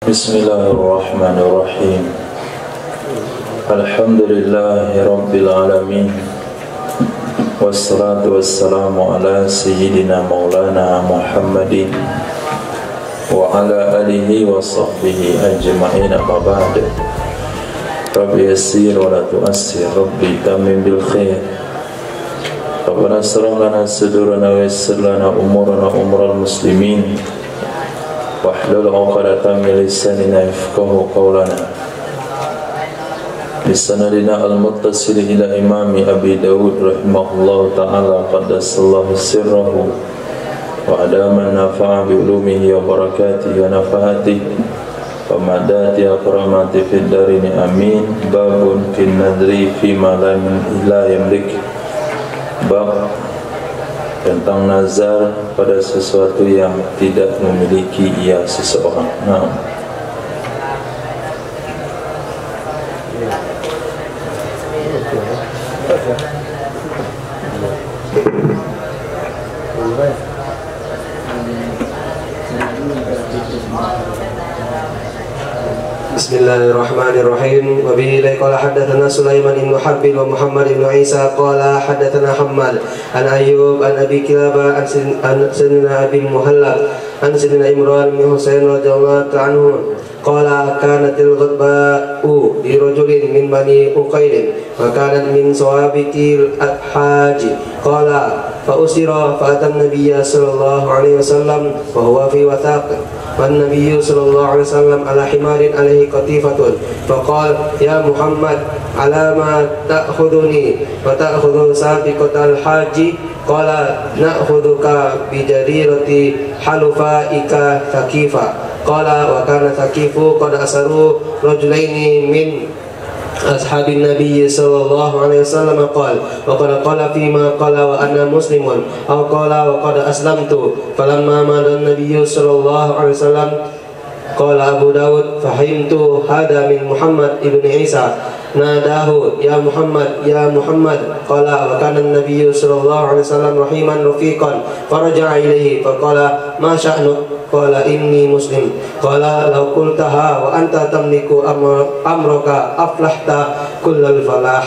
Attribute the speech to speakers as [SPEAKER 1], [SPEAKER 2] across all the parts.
[SPEAKER 1] Bismillahirrahmanirrahim. Alhamdulillahi Rabbil Alamin. Wassalatu wassalamu ala Sayyidina Maulana Muhammadin wa ala alihi wa sahbihi ajma'in, amma ba'd. Rabbi yassir wa la tu'assir, Rabbi tamim bil khair. Rabbana asrah lana sudurana wa yassir lana umurana umural muslimin. Wahlul 'uqdatam min lisanina yafqahu qawlana. Bisanadina al-muttasil ila imami Abi Dawud rahimahullahu ta'ala qaddasallahu sirrahu wa adama nafa'a bi ulumihi wa barakatihi wa nafahatihi wa madati akramati fid darini amin. Babun fin nadri fi ma la yamlik. Bab tentang nazar pada sesuatu yang tidak memiliki ia seseorang. Nah,
[SPEAKER 2] Bismillahirrahmanirrahim. Wa bihi qala haddatsana Sulaiman bin Harb wa Muhammad bin Isa qala haddatsana Hammad an Ayyub an Abi Kilabah an Sayyidina Abi Muhallab an Sayyidina Imran bin Husain radhiyallahu anhu qala kanatil ghadba'u li rajulin min bani Uqail wa kanat min sawabiqil haji qala fa usira fa atan nabiyya sallallahu alaihi wasallam wa huwa fi wathaq wan nabiyyu sallallahu alaihi wasallam ala himarin alaihi qatifatun faqala ya Muhammad ala ma ta'khuduni wa ta'khudhu sabiqatal haji qala na'khudhuka bi jarirati halufaika thaqifa qala wa kana thaqifu qad asaru rajulaini min ashabin nabiy sallallahu alaihi wasallam qala wa qala fima qala wa ana muslimun aw qala wa qad aslamtu falamma madan nabiy sallallahu alaihi wasallam qala Abu Dawud fahimtu hada min Muhammad ibn Isa nadahu ya Muhammad qala wa kana an-nabiy sallallahu alaihi wasallam rahiman rafiqan faraja'a ilayhi faqala ma sya'nu qala inni muslim qala law qultaha wa anta tamliku amraka aflahta kullal falah.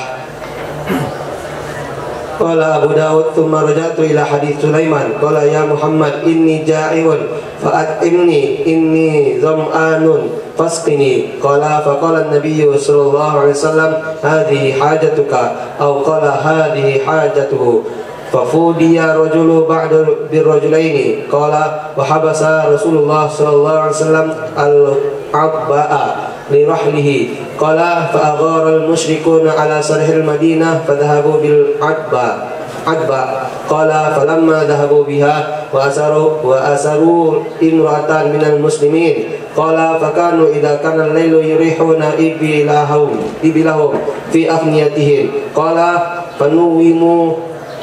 [SPEAKER 2] Qala Abu Dawud thumma raja'tu ila hadits Sulaiman qala ya Muhammad inni ja'iun fa'atimni inni zam'anun fasqini qala faqala an-nabiy sallallahu alaihi wasallam hadhihi hajatuka aw qala hadhihi hajatuhu fafudiya rajulu ba'da birrajulaini qala wa habasa Rasulullah sallallahu alaihi wasallam al-abba'a li rahlihi qala fa aghara al-musyrikuna ala sarhil madinah fadhahabu bil adba qala falamma dhahabu biha wa asaru imra'atan minal muslimin qala fakanu idza kana al-lailu yurihuna ibilahum fi afniyatihim qala fanuwimu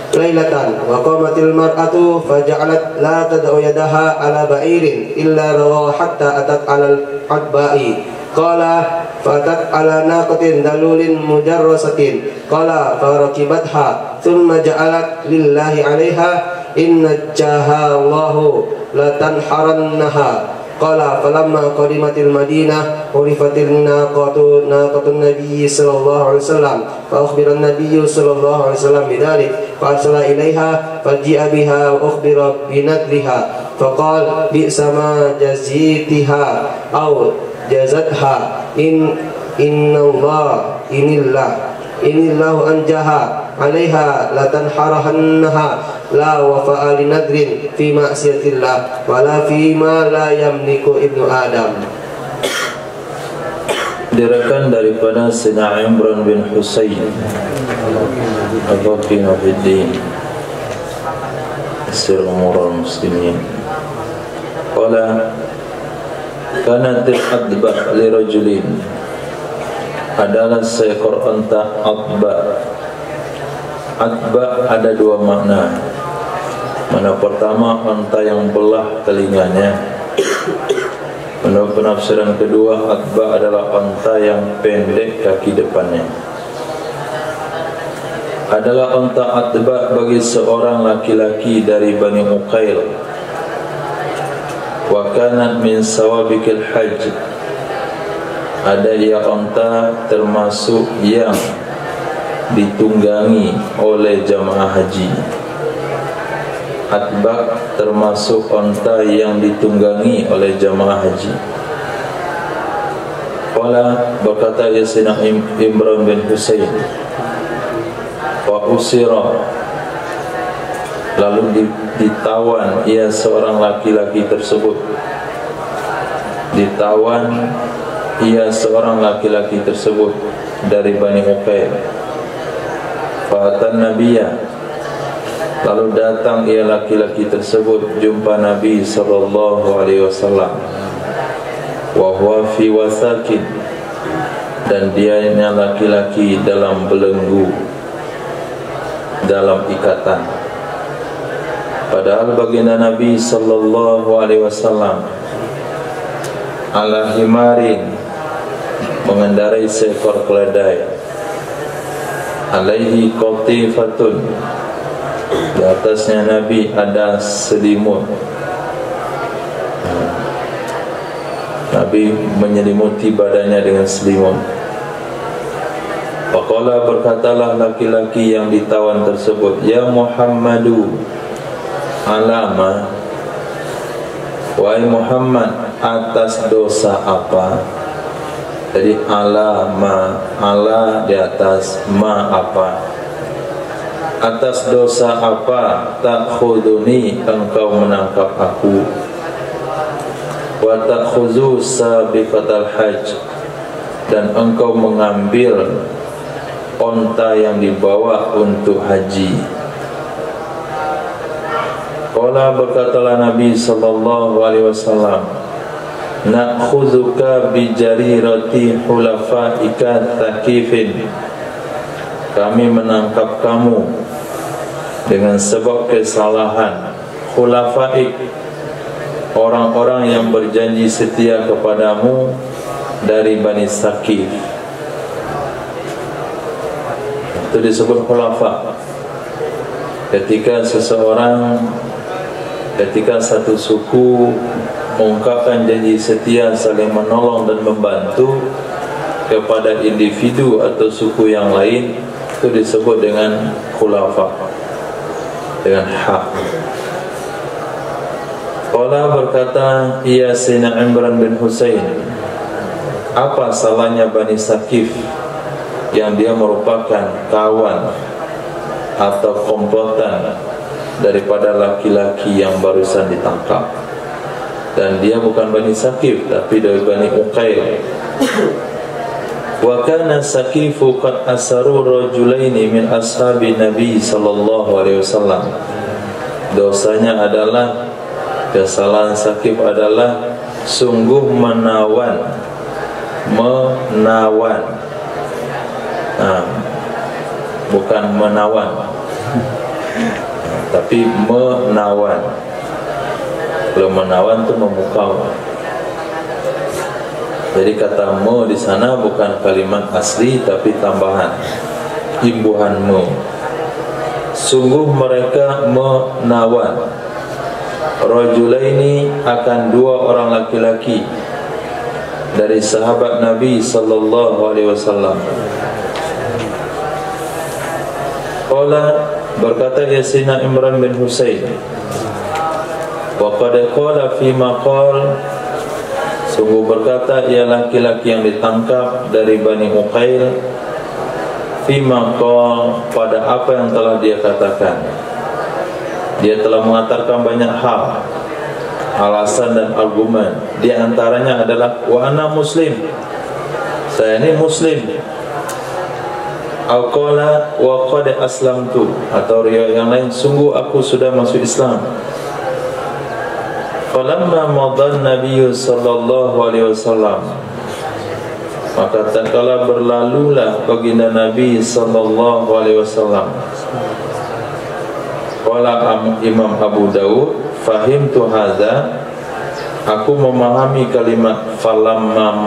[SPEAKER 2] lailatan wa qamatil mar'atu faja'alat la tad'u yadaha ala ba'irin illa rawa hatta atat 'alal adba'i qala fatat 'ala naqatin dalulin mujarrasatin qala farakibatha thumma ja'alat lillahi 'alaiha inna jaha Allahu la tanharannaha qala falamma qadimatil madinah urifatil naqatun nabiyyi sallallahu alaihi wasallam fa akhbara an-nabiyyu sallallahu alaihi wasallam bidzalik fa arsala ilaiha faji'a biha wa ukhbira binadriha faqala bi'sa ma jazitiha aw jazatha inillahu anjaha 'alaiha la tanharahannaha la wafa'a li nadrin fi ma'siyatillah wala fi ma la yamliku ibnu Adam.
[SPEAKER 1] diriwayatkan daripada Sayyidina Imran bin Husain al-Baqina fiddin sir umur muslimin qala kanat al-adba li rajulin adalah seekor unta adba. Adba ada dua makna. Mana pertama unta yang belah telinganya. Menurut penafsiran kedua, adba adalah unta yang pendek kaki depannya. Adalah unta adba bagi seorang laki-laki dari Bani Uqail. Wa kanat min sawabiqil hajj, ada ia onta termasuk yang ditunggangi oleh jamaah haji. Atbaq termasuk onta yang ditunggangi oleh jamaah haji. Qala, berkata Sayyidina Imran bin Husain, wa usira, lalu ditawan ia seorang laki-laki tersebut. Ditawan ia seorang laki-laki tersebut dari Bani Uqayl. Fa'atan Nabiyya, lalu datang ia laki-laki tersebut jumpa Nabi SAW. Wa huwa fi wasakin, dan dianya laki-laki dalam belenggu, dalam ikatan. Padahal baginda Nabi SAW ala himarin, mengendarai seekor keledai, alaihi qatifatun, di atasnya Nabi ada selimut. Nabi menyelimuti badannya dengan selimut. Faqala, berkatalah laki-laki yang ditawan tersebut, ya Muhammadu, alama, wahai Muhammad, atas dosa apa? Jadi alama, ala di atas, ma apa? Atas dosa apa takhuduni, engkau menangkap aku? Wa takhuzu sabiqatal hajj, dan engkau mengambil onta yang dibawa untuk haji. Qala, berkatalah Nabi SAW, nakhudzuka bijarirati hulafaika takifin, kami menangkap kamu dengan sebab kesalahan khulafaik, orang-orang yang berjanji setia kepadamu dari Bani Sakif. Itu disebut khulafa. Ketika satu suku mengungkapkan janji setia, saling menolong dan membantu kepada individu atau suku yang lain, itu disebut dengan khulafa, dengan hak. Qala, berkata ia Sayyidina Imran bin Husain, apa salahnya Bani Sakif yang dia merupakan kawan atau komplotan daripada laki-laki yang barusan ditangkap, dan dia bukan Bani Sakif tapi dari Bani Uqayl. Wa kana Sakifu qad asaru rajulaini min ashabi Nabi SAW. Dosanya adalah, kesalahan Sakif adalah sungguh menawan, bukan menawan, tapi menawan. Kalau menawan itu memukau. Jadi kata me di sana bukan kalimat asli tapi tambahan, imbuhan me. Sungguh mereka menawan rajulaini, akan dua orang laki-laki dari sahabat Nabi SAW. Qala, berkata Sayyidina Imran bin Husain, wa qad qala fi maqal, sungguh berkata ia laki-laki yang ditangkap dari Bani Uqayl, fi maqal, pada apa yang telah dia katakan. Dia telah mengatakan banyak hal, alasan dan argumen. Di antaranya adalah wa ana muslim, saya ini muslim. Al-qala wa qad aslamtu, atau riwayat yang lain, sungguh aku sudah masuk Islam. Falamma madan Nabi sallallahu alaihi wasallam, maka tatkala berlalulah baginda Nabi sallallahu alaihi wasallam. Qala Imam Abu Dawud, fahimtu hadza, aku memahami kalimat falamma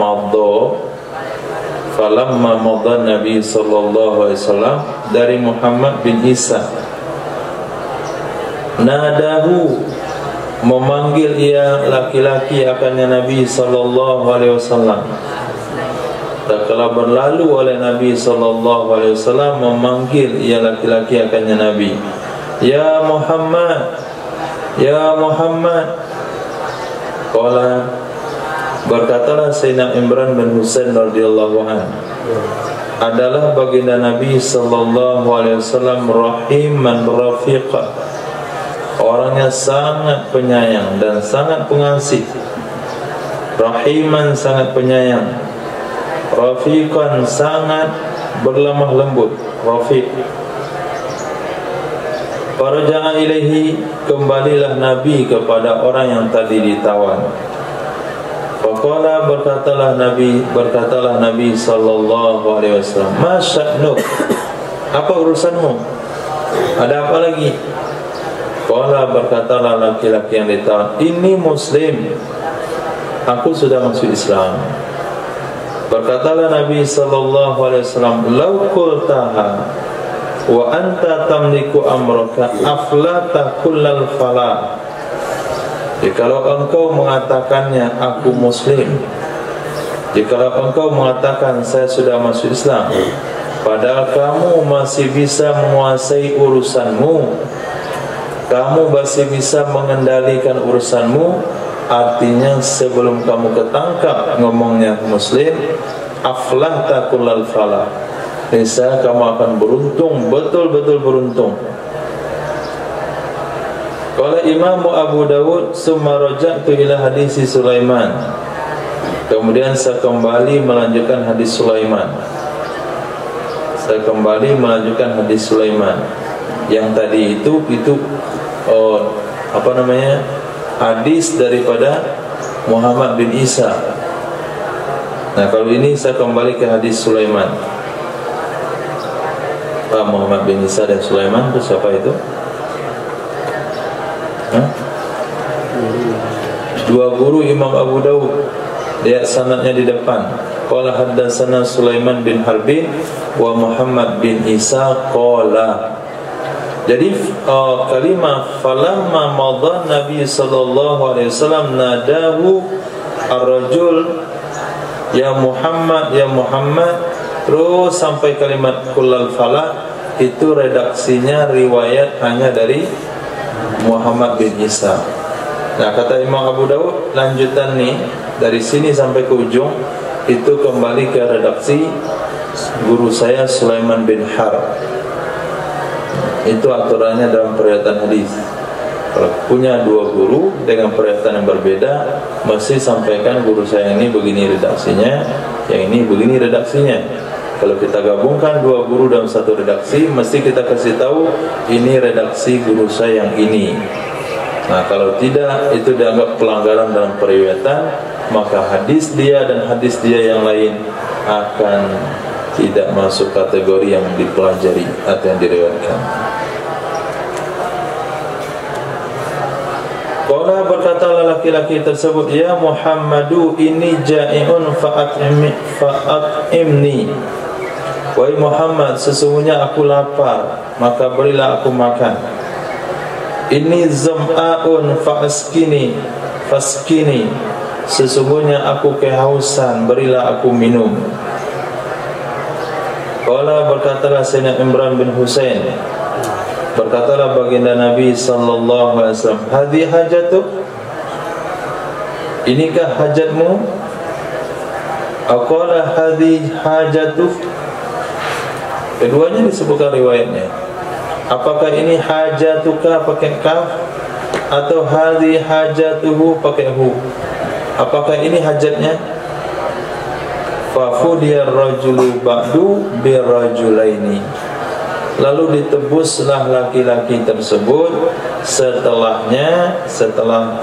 [SPEAKER 1] madan Nabi sallallahu alaihi wasallam dari Muhammad bin Isa. Nadahu, memanggil ia laki-laki akannya Nabi sallallahu alaihi wasallam. tatkala berlalu oleh Nabi sallallahu alaihi wasallam memanggil ia laki-laki akannya Nabi, "Ya Muhammad, ya Muhammad." Qala, berkatalah Sayyidina Imran bin Husain radhiyallahu anhu, adalah baginda Nabi sallallahu alaihi wasallam rahiman rafiqa, orangnya sangat penyayang dan sangat pengasih. Rahiman sangat penyayang, rafiqan sangat berlemah lembut, rafiq. Faraja'a ilaihi, kembalilah Nabi kepada orang yang tadi ditawan. Faqala, berkatalah Nabi sallallahu alaihi wasallam, "Ma sya'nuk?" Apa urusanmu? Ada apa lagi? Qala, berkatalah laki-laki yang ditawan, "Ini muslim, aku sudah masuk Islam." Berkatalah Nabi sallallahu alaihi wasallam, "Lau qultaha wa anta tamliku amraka aflata kullal falah." Jikalau engkau mengatakannya aku muslim, jikalau engkau mengatakan saya sudah masuk Islam, padahal kamu masih bisa menguasai urusanmu, kamu masih bisa mengendalikan urusanmu, artinya sebelum kamu ketangkap ngomongnya muslim, aflah takullal falah, niscaya kamu akan beruntung, betul-betul beruntung. Qala Imam Abu Dawud, summa raja'tu ila hadis Sulaiman. Kemudian saya kembali melanjutkan hadis Sulaiman. Hadis Sulaiman. Yang tadi itu hadis daripada Muhammad bin Isa. Nah, kalau ini saya kembali ke hadis Sulaiman. Pak, Muhammad bin Isa dan Sulaiman itu siapa itu? Dua guru Imam Abu Dawud. Lihat sanadnya di depan. Qala haddatsana Sulaiman bin Harbin wa Muhammad bin Isa qala. Jadi kalimah falamma madha Nabi sallallahu alaihi wasallam nadahu ar-rajul ya Muhammad, ya Muhammad, terus sampai kalimat kullal falah, itu redaksinya riwayat hanya dari Muhammad bin Isa. Nah, kata Imam Abu Dawud, lanjutan nih dari sini sampai ke ujung itu kembali ke redaksi guru saya Sulaiman bin Harb. Itu aturannya dalam periwayatan hadis. Kalau punya dua guru dengan periwayatan yang berbeda, mesti sampaikan guru saya ini begini redaksinya, yang ini begini redaksinya. Kalau kita gabungkan dua guru dalam satu redaksi, mesti kita kasih tahu ini redaksi guru saya yang ini. Nah, kalau tidak, itu dianggap pelanggaran dalam periwayatan, maka hadis dia dan hadis dia yang lain akan tidak masuk kategori yang dipelajari atau yang diriwayatkan. Qala, berkatalah laki-laki tersebut, "Ya Muhammadu, ini ja'iun fa'at'imni." Wahai Muhammad, sesungguhnya aku lapar, maka berilah aku makan. Ini zam'aun fa'askini, sesungguhnya aku kehausan, berilah aku minum. Qala, berkatalah Sayyidina Imran bin Husain, berkatalah baginda Nabi sallallahu alaihi wasallam, "Hadhi hajatuk?" Inikah hajatmu? Aqala hadhi hajatuk. Keduanya disebutkan riwayatnya. Apakah ini hajatuka pakai kaf atau hadhi hajatuhu pakai hu? Apakah ini hajatnya? Fa fudiyar rajulu ba'du birrajulaini. Lalu ditebuslah laki-laki tersebut setelah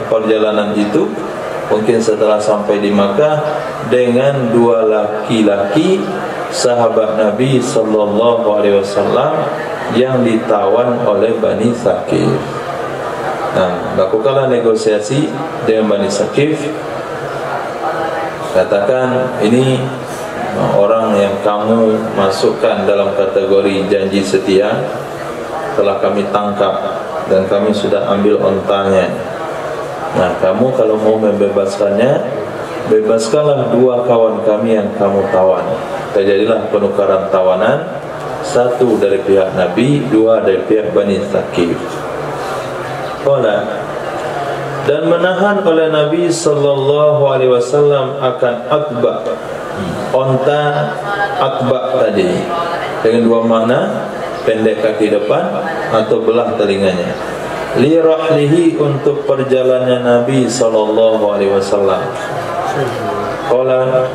[SPEAKER 1] perjalanan itu, mungkin setelah sampai di Makkah, dengan dua laki-laki sahabat Nabi sallallahu alaihi wasallam yang ditawan oleh Bani Thaqif. Nah, lakukanlah negosiasi dengan Bani Thaqif. Katakan, ini orang yang kamu masukkan dalam kategori janji setia telah kami tangkap dan kami sudah ambil ontanya. Nah, kamu kalau mau membebaskannya, bebaskanlah dua kawan kami yang kamu tawan. Terjadilah penukaran tawanan, satu dari pihak Nabi, dua dari pihak Bani Thaqif. Dan menahan oleh Nabi sallallahu alaihi wasallam akan Atba, onta Atba tadi, dengan dua makna, pendek kaki depan atau belah telinganya. Li rahlihi, untuk perjalanannya Nabi sallallahu alaihi wasallam. Qala,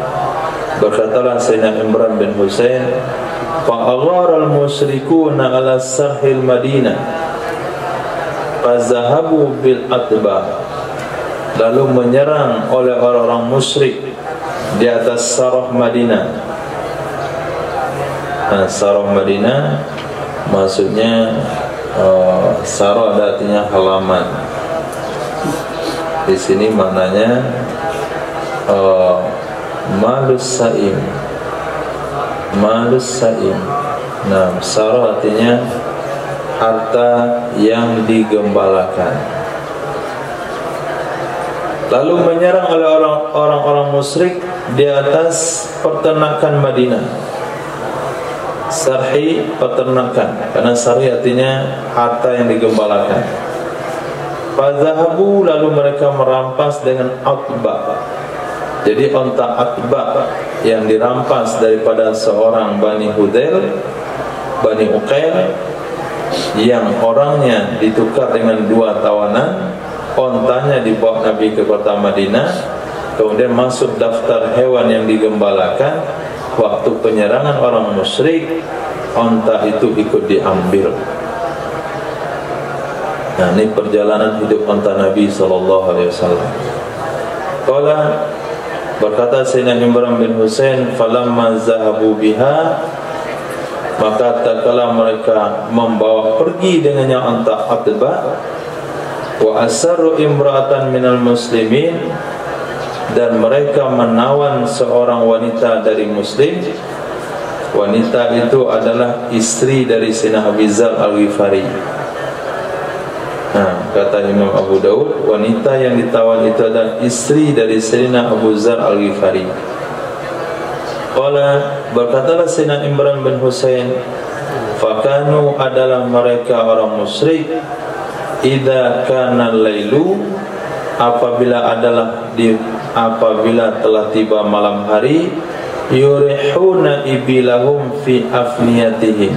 [SPEAKER 1] berkatalah Sayyidina Imran bin Husain, fa'aghara al-musyrikuna ala sahil Madinah fazahabu bil Atba, lalu menyerang oleh orang-orang musyrik di atas Sarah Madinah. Sarah Madinah maksudnya Sarah artinya halaman. Di sini maknanya malus saim. Malus saim. Nah, Sarah artinya harta yang digembalakan. Lalu menyerang oleh orang-orang musyrik di atas peternakan Madinah. Sarhi, peternakan, karena sarhi artinya harta yang digembalakan. Fazahabu, lalu mereka merampas dengan Atba. Jadi onta Atba yang dirampas daripada seorang Bani Hudail, Bani Uqail, yang orangnya ditukar dengan dua tawanan, ontanya dibawa Nabi ke kota Madinah, kemudian masuk daftar hewan yang digembalakan. Waktu penyerangan orang musyrik, onta itu ikut diambil. Nah, ini perjalanan hidup onta Nabi SAW. Qala, berkata Sayyidina Imran bin Husain, falamma zahabu biha, maka tatkala mereka membawa pergi dengannya onta Atba, wa asarru imra'atan minal muslimin, dan mereka menawan seorang wanita dari muslim. Wanita itu adalah istri dari Sayyidina Abi Dzar Al-Ghifari. Nah, kata Imam Abu Daud, wanita yang ditawan itu adalah istri dari Sayyidina Abu Dzar Al-Ghifari. Qala, berkatalah Sayyidina Imran bin Husain, fakanu, adalah mereka orang musyrik, idza kana lailu, apabila telah tiba malam hari, yurihuna ibilahum fi afniyatihim,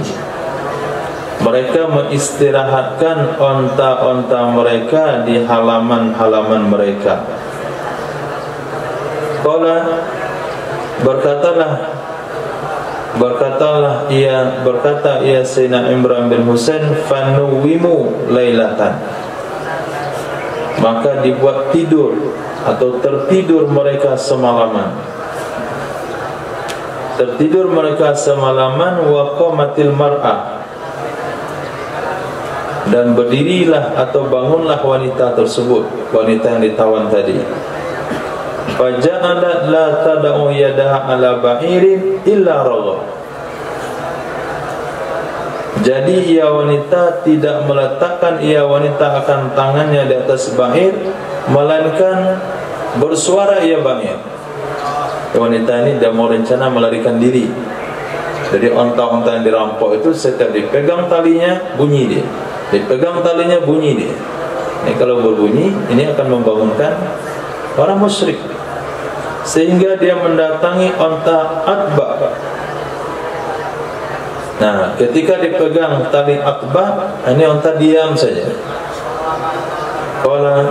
[SPEAKER 1] mereka mengistirahatkan onta-onta mereka di halaman-halaman mereka. Qala, berkata ia Sayyidina Imran bin Husain, fanuwimu lailatan, maka dibuat tidur atau tertidur mereka semalaman. Tertidur mereka semalaman. Wa qamatil mar'ah, dan berdirilah atau bangunlah wanita tersebut, wanita yang ditawan tadi. Faja'alat la tada'u yadaha ala ba'irin illa ragha, jadi ia wanita tidak meletakkan akan tangannya di atas ba'ir, melainkan bersuara ia ba'ir. Wanita ini dia mau rencana melarikan diri. Jadi onta-onta yang dirampok itu setiap dipegang talinya bunyi dia, dipegang talinya bunyi dia. Ini kalau berbunyi, ini akan membangunkan orang musyrik, sehingga dia mendatangi onta Atba. Nah, ketika dipegang tali Atba, ini onta diam saja. Qala,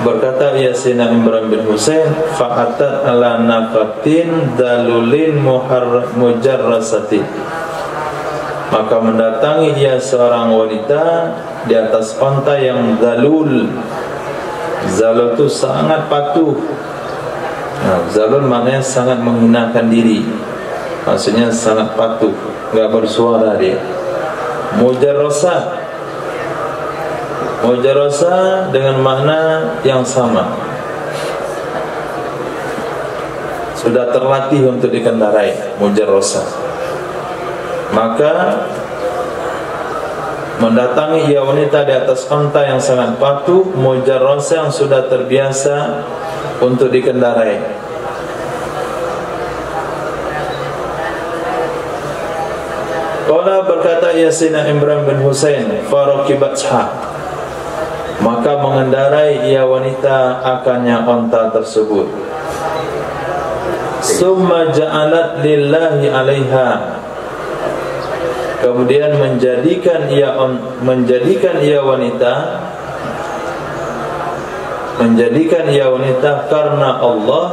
[SPEAKER 1] berkata ia Sayyidina Imran bin Husain, fa'atat ala naqatin dalulin mujarrasati, maka mendatangi ia seorang wanita di atas onta yang zalul. Zalul itu sangat patuh. Nah, zalul maknanya sangat menghinakan diri, maksudnya sangat patuh, enggak bersuara dia. Mujarrasa dengan makna yang sama, sudah terlatih untuk dikendarai, mujarrasa. Maka mendatangi ia wanita di atas onta yang sangat patuh, mujarrasa yang sudah terbiasa untuk dikendarai. Qala berkata Sayyidina Imran bin Husain, farakibatha, maka mengendarai ia wanita akannya onta tersebut. Summa ja'alat lillahi 'alaiha, kemudian menjadikan ia wanita karena Allah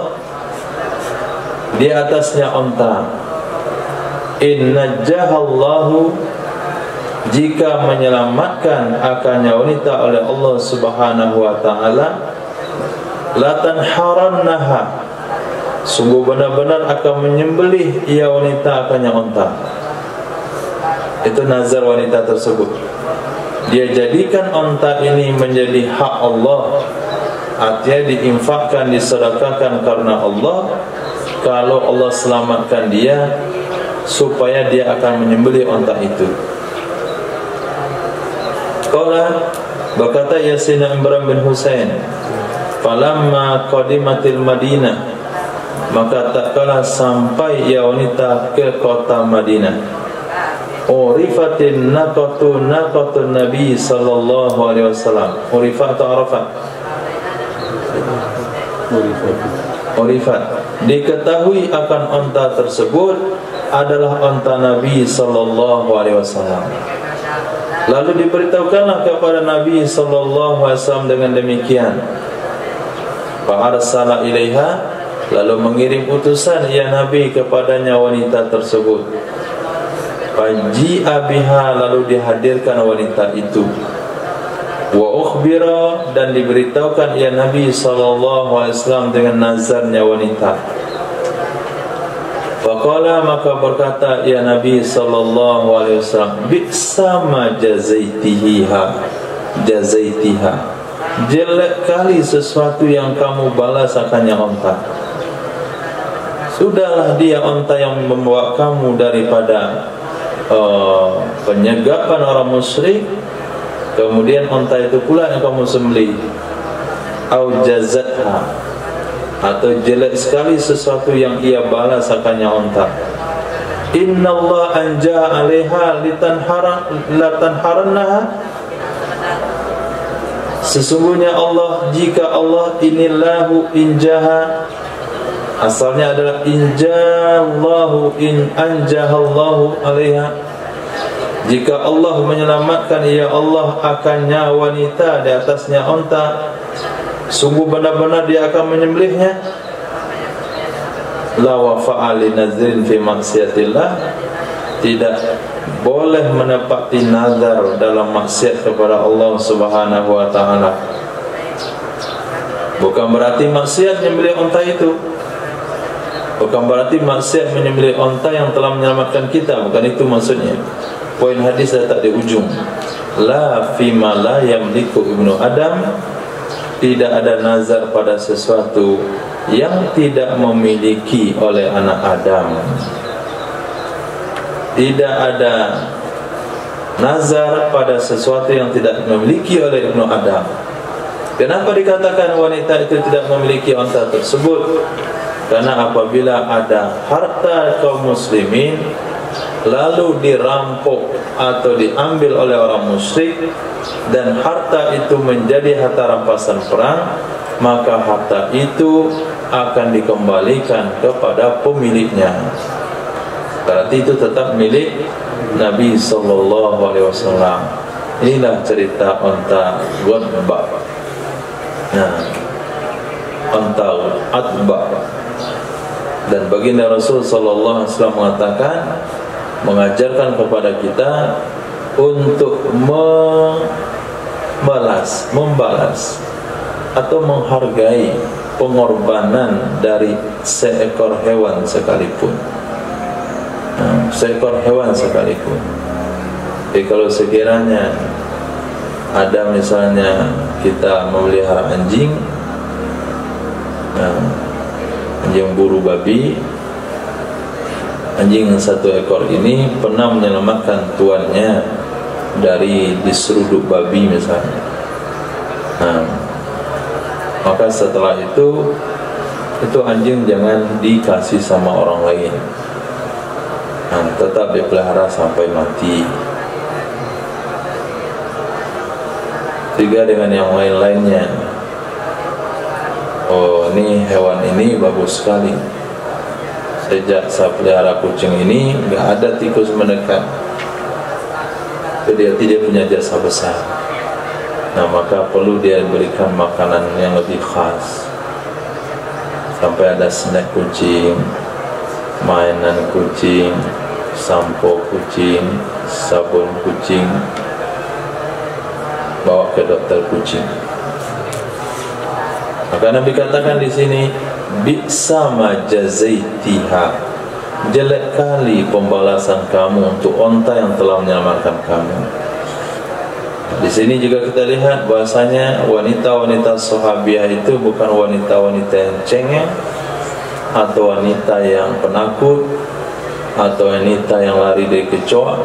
[SPEAKER 1] di atasnya onta. Inna jahallahu, jika menyelamatkan akannya wanita oleh Allah Subhanahu wa ta'ala, latanharannaha, sungguh benar-benar akan menyembelih ia wanita akannya onta. Itu nazar wanita tersebut. Dia jadikan onta ini menjadi hak Allah, artinya diinfakkan, disedekahkan karena Allah. Kalau Allah selamatkan dia, supaya dia akan menyembelih onta itu. Qala berkata Sayyidina Imran bin Husain, falamma qadimatil Madinah, maka tak kala sampai ia wanita ke kota Madinah, urifatin naqatun Nabi sallallahu alaihi wasallam. Urifat atau arafat? Urifat. Diketahui akan onta tersebut adalah onta Nabi sallallahu alaihi wasallam. Lalu diberitahukanlah kepada Nabi sallallahu alaihi wasallam dengan demikian. Fa arsala ilaiha, lalu mengirim utusan ya Nabi kepadanya wanita tersebut. Faji'a biha, lalu dihadirkan wanita itu. Wa ukhbira, dan diberitahukan ya Nabi sallallahu alaihi wasallam dengan nazarnya wanita. Faqala, maka berkata ya Nabi sallallahu alaihi wasallam, bi'sa ma jazaitiha, jelek kali sesuatu yang kamu balas akannya onta. Sudahlah dia onta yang membawa kamu daripada penyegapan orang musyrik, kemudian onta itu pula yang kamu sembelih. Au jazatha, atau jelek sekali sesuatu yang ia balas akannya onta. Inna Allah anja alaiha latanharannaha, sesungguhnya Allah, jika Allah inillahu injaha, asalnya adalah injallahu, in anjahallahu alaiha, jika Allah menyelamatkan ya Allah akannya wanita di atasnya onta, sungguh benar-benar dia akan menyembelihnya. La wafa'a li nazrin fi maksiatillah, tidak boleh menepati nazar dalam maksiat kepada Allah Subhanahu wa ta'ala. Bukan berarti maksiat menyembelih onta itu, bukan berarti maksiat menyembelih onta yang telah menyelamatkan kita, bukan itu maksudnya. Poin hadis letak di ujung. La fima la yamliku ibnu Adam, tidak ada nazar pada sesuatu yang tidak memiliki oleh anak Adam. Tidak ada nazar pada sesuatu yang tidak memiliki oleh ibnu Adam. Kenapa dikatakan wanita itu tidak memiliki onta tersebut? Karena apabila ada harta kaum muslimin lalu dirampok atau diambil oleh orang musyrik, dan harta itu menjadi harta rampasan perang, maka harta itu akan dikembalikan kepada pemiliknya. Berarti itu tetap milik Nabi sallallahu alaihi wasallam. Inilah cerita onta Ghadba. Nah, onta Atba. Dan baginda Rasul sallallahu alaihi wasallam mengatakan, mengajarkan kepada kita untuk membalas atau menghargai pengorbanan dari seekor hewan sekalipun. Seekor hewan sekalipun. Jadi kalau sekiranya ada misalnya kita memelihara anjing, anjing buru babi, anjing satu ekor ini pernah menyelamatkan tuannya dari diseruduk babi misalnya. Maka setelah itu itu anjing jangan dikasih sama orang lain. Nah, tetap dipelihara sampai mati. Juga dengan yang lain-lainnya. Oh, ini hewan ini bagus sekali. Sejak saya pelihara kucing ini, nggak ada tikus mendekat. Berarti dia punya jasa besar. Nah, maka perlu dia berikan makanan yang lebih khas. Sampai ada snack kucing, mainan kucing, sampo kucing, sabun kucing, bawa ke dokter kucing. Maka Nabi katakan di sini, bi'sa ma jazaitiha, jelek kali pembalasan kamu untuk onta yang telah menyelamatkan kamu. Di sini juga kita lihat bahasanya wanita-wanita sahabiah itu bukan wanita-wanita yang cengeng atau wanita yang penakut atau wanita yang lari dari kecoa,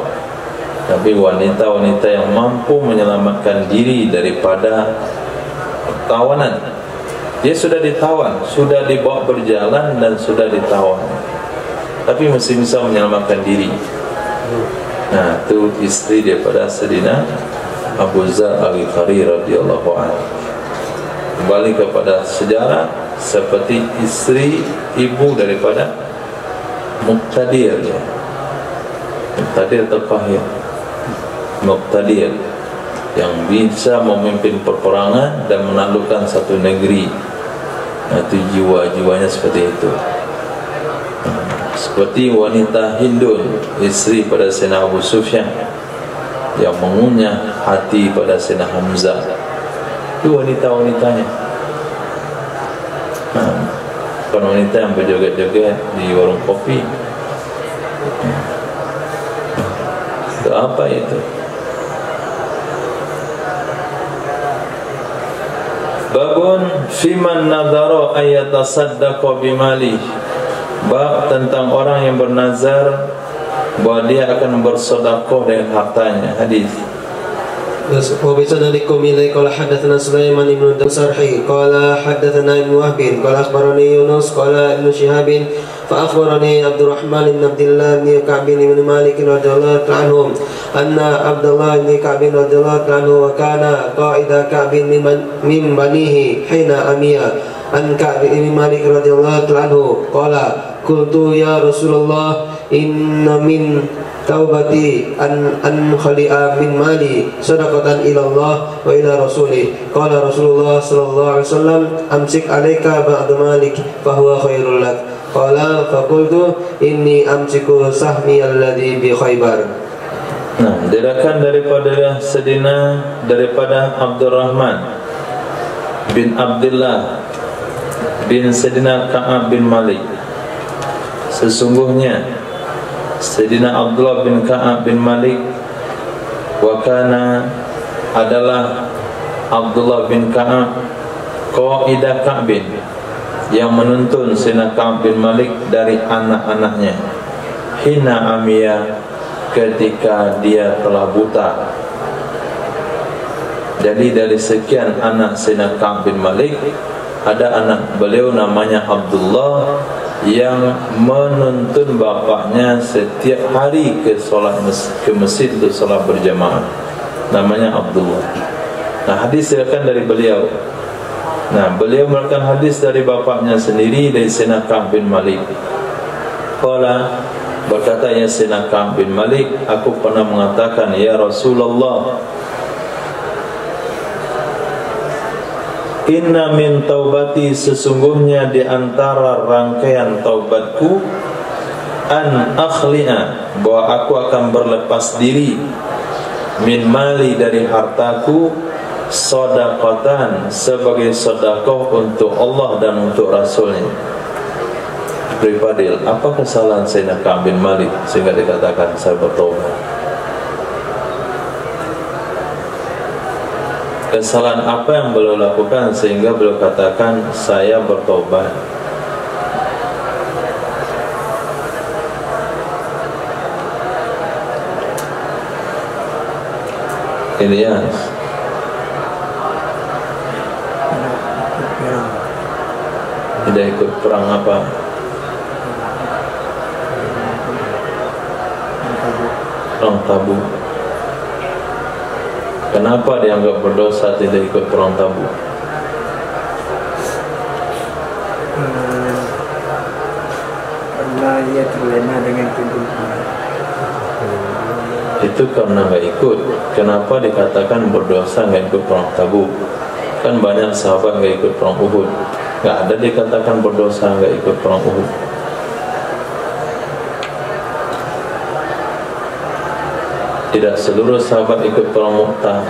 [SPEAKER 1] tapi wanita-wanita yang mampu menyelamatkan diri daripada tawanan. Dia sudah ditawan, sudah dibawa berjalan dan sudah ditawan, tapi masih bisa menyelamatkan diri. Nah, itu istri daripada Sayyidina Abu Dzar Al-Ghifari radhiyallahu anhu. Kembali kepada sejarah, seperti istri ibu daripada Muqtadir, ya. Muqtadir atau Qahir? Muqtadir, yang bisa memimpin peperangan dan menaklukkan satu negeri. Nah, itu jiwa-jiwanya seperti itu. Seperti wanita Hindun, istri pada Sayyidina Abu Sufyan, yang mengunyah hati pada Sayyidina Hamzah. Itu wanita-wanitanya. Bukan wanita yang berjoget-joget di warung kopi. Itu apa itu? Babun fiman nadhara ayatasaddaqa bimali. Bab tentang orang yang bernazar bahwa dia akan bersedekah dengan hartanya. Hadis.
[SPEAKER 2] وبسندكم إليه قال حدثنا سليمان بن الدوسرحي قال حدثنا ابن وهب قال أخبرني يونس قال ابن شهاب فأخبرني عبد الرحمن بن عبد الله بن كعب بن مالك رضي الله عنهم أن عبد الله بن كعب رضي الله عنه وكان قائد كعب من بنيه حين أمي عن كعب بن مالك رضي الله عنه قال قلت يا رسول الله إن من taubati an khali'a min mali sadaqatan ila Allah wa ila rasulih. Qala Rasulullah sallallahu alaihi wasallam amsik alayka ba'd malik fa huwa khairul lak. Qala fa qultu inni amsiku sahmi alladhi bi Khaybar.
[SPEAKER 1] Nah, diriwayatkan daripada Abdurrahman bin Abdullah bin Sayyidina Ka'ab bin Malik, sesungguhnya Sayyidina Abdullah bin Ka'ab bin Malik wakana adalah Abdullah bin Ka'ab qaidah Ka'bin, yang menuntun Sayyidina Ka'ab bin Malik dari anak-anaknya hina amiyah, ketika dia telah buta. Jadi dari sekian anak Sayyidina Ka'ab bin Malik, ada anak beliau namanya Abdullah yang menuntun bapaknya setiap hari ke masjid untuk solat berjamaah. Namanya Abdullah. Nah, hadis diriwayatkan dari beliau. Nah, beliau meriwayatkan hadis dari bapaknya sendiri, dari Sayyidina Ka'ab bin Malik. Qala, berkata ya Sayyidina Ka'ab bin Malik, aku pernah mengatakan, ya Rasulullah, inna min taubati, sesungguhnya di antara rangkaian taubatku, an akhli'a, bahwa aku akan berlepas diri, min mali, dari hartaku, sedekatan, sebagai sedekah untuk Allah dan untuk Rasulnya. Pribadi, apa kesalahan Sayyidina Ka'ab bin Malik sehingga dikatakan saya bertobat? Kesalahan apa yang beliau lakukan sehingga beliau katakan saya bertobat? Tidak ikut perang apa? Perang Tabuk. Kenapa dianggap berdosa tidak ikut perang Tabuk?
[SPEAKER 3] Karena ia terlena dengan tuntutan.
[SPEAKER 1] Itu karena nggak ikut. Kenapa dikatakan berdosa nggak ikut perang Tabuk? Kan banyak sahabat nggak ikut perang Uhud. Nggak ada dikatakan berdosa nggak ikut perang Uhud. Tidak seluruh sahabat ikut perang Mu'tah.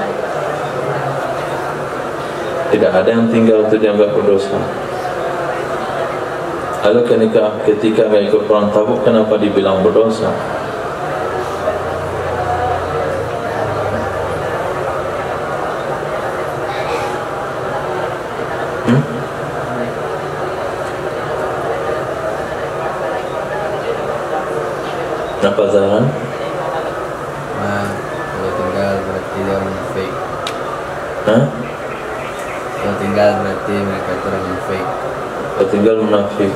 [SPEAKER 1] Tidak ada yang tinggal itu dianggap berdosa. Lalu ketika nggak ikut perang Tabuk, kenapa dibilang berdosa? Kenapa Zahran?
[SPEAKER 4] Kalau tinggal berarti dia munafik.
[SPEAKER 1] Hah?
[SPEAKER 4] Kalau tinggal berarti mereka itu orang munafik.
[SPEAKER 1] Kalau tinggal munafik,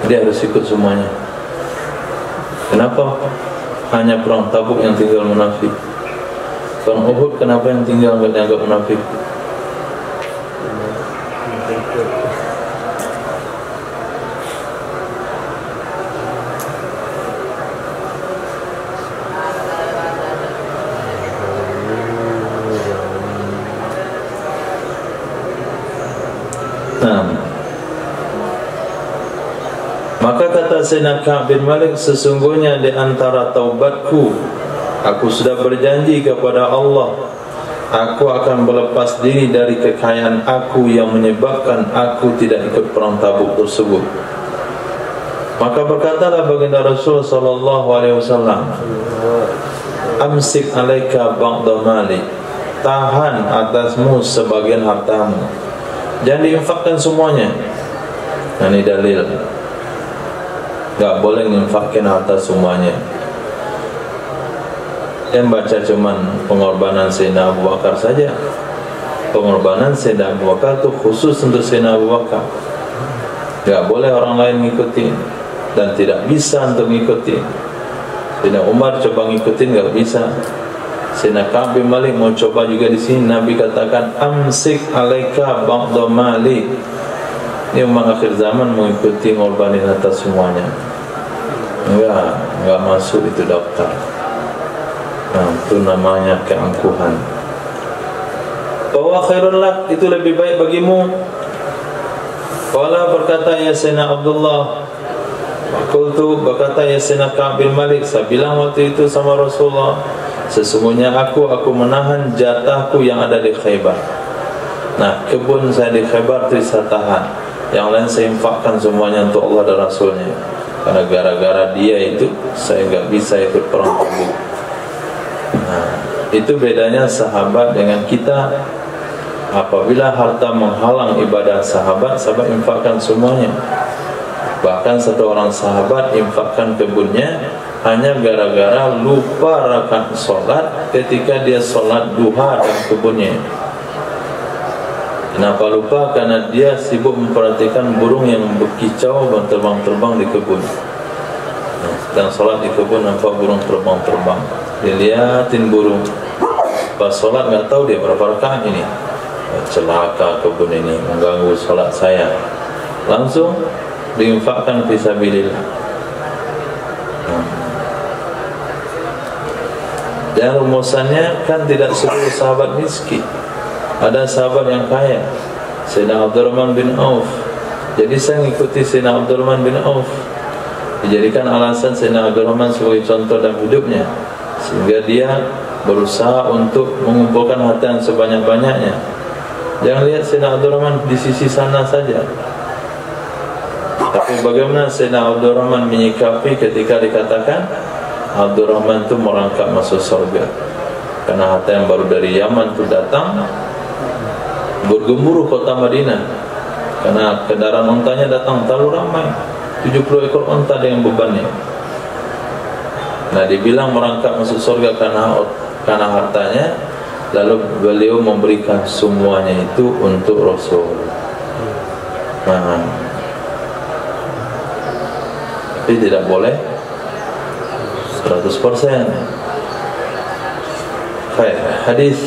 [SPEAKER 1] dia harus ikut semuanya. Kenapa hanya perang Tabuk yang tinggal munafik? Perang Uhud kenapa yang tinggal nggak dianggap munafik? Maka kata Sayyidina Ka'ab bin Malik, sesungguhnya di antara taubatku, aku sudah berjanji kepada Allah, aku akan berlepas diri dari kekayaan aku yang menyebabkan aku tidak ikut perang Tabuk tersebut. Maka berkatalah baginda Rasul sallallahu alaihi wasallam, amsik alaika ba'da mali, tahan atasmu sebagian hartamu, jangan diinfakkan semuanya. Nah, ini dalil, tak boleh menginfakkan harta semuanya. Yang baca cuman pengorbanan Sayyidina Abu Bakar saja. Pengorbanan Sayyidina Abu Bakar itu khusus untuk Sayyidina Abu Bakar. Tak boleh orang lain mengikuti, dan tidak bisa untuk mengikuti. Sayyidina Umar coba ngikutin, tak bisa. Sayyidina Ka'ab bin Malik mau coba juga di sini. Nabi katakan, amsik alaika ba'da mali. Ini umat akhir zaman mengikuti ngorbanin atas semuanya. Enggak masuk itu daftar. Nah, itu namanya keangkuhan. Bahwa khairun lak, itu lebih baik bagimu. Qala, berkata ya Sayyidina Abdullah, qultu, berkata ya Sayyidina Ka'ab bin Malik, saya bilang waktu itu sama Rasulullah, sesungguhnya aku menahan jatahku yang ada di Khaybar. Nah, kebun saya di Khaybar itu saya tahan. Yang lain saya infakkan semuanya untuk Allah dan Rasulnya. Karena gara-gara dia itu saya enggak bisa ikut perang Tabuk. Nah, itu bedanya sahabat dengan kita. Apabila harta menghalang ibadah sahabat, sahabat infakkan semuanya. Bahkan satu orang sahabat infakkan kebunnya hanya gara-gara lupa rakaat sholat ketika dia sholat duha dan kebunnya. Kenapa lupa? Karena dia sibuk memperhatikan burung yang berkicau terbang-terbang di kebun. Dan sholat di kebun nampak burung terbang-terbang. Dilihatin burung. Pas sholat nggak tahu dia berapa rakaat ini. Celaka kebun ini, mengganggu sholat saya. Langsung diinfakkan fisabilillah. Dan rumusannya kan tidak seluruh sahabat miskin. Ada sahabat yang kaya, Sayyidina Abdurrahman bin Auf. Jadi saya mengikuti Sayyidina Abdurrahman bin Auf. Dijadikan alasan Sayyidina Abdurrahman sebagai contoh dalam hidupnya, sehingga dia berusaha untuk mengumpulkan harta yang sebanyak-banyaknya. Jangan lihat Sayyidina Abdurrahman di sisi sana saja. Tapi bagaimana Sayyidina Abdurrahman menyikapi ketika dikatakan Abdurrahman itu merangkak masuk surga, karena harta yang baru dari Yaman itu datang. Bergemuruh kota Madinah karena kendaraan ontanya datang terlalu ramai, 70 ekor onta dengan bebannya. Nah, dibilang merangkak masuk surga karena hartanya. Lalu beliau memberikan semuanya itu untuk Rasul. Nah, tapi tidak boleh 100%. Baik, hadis.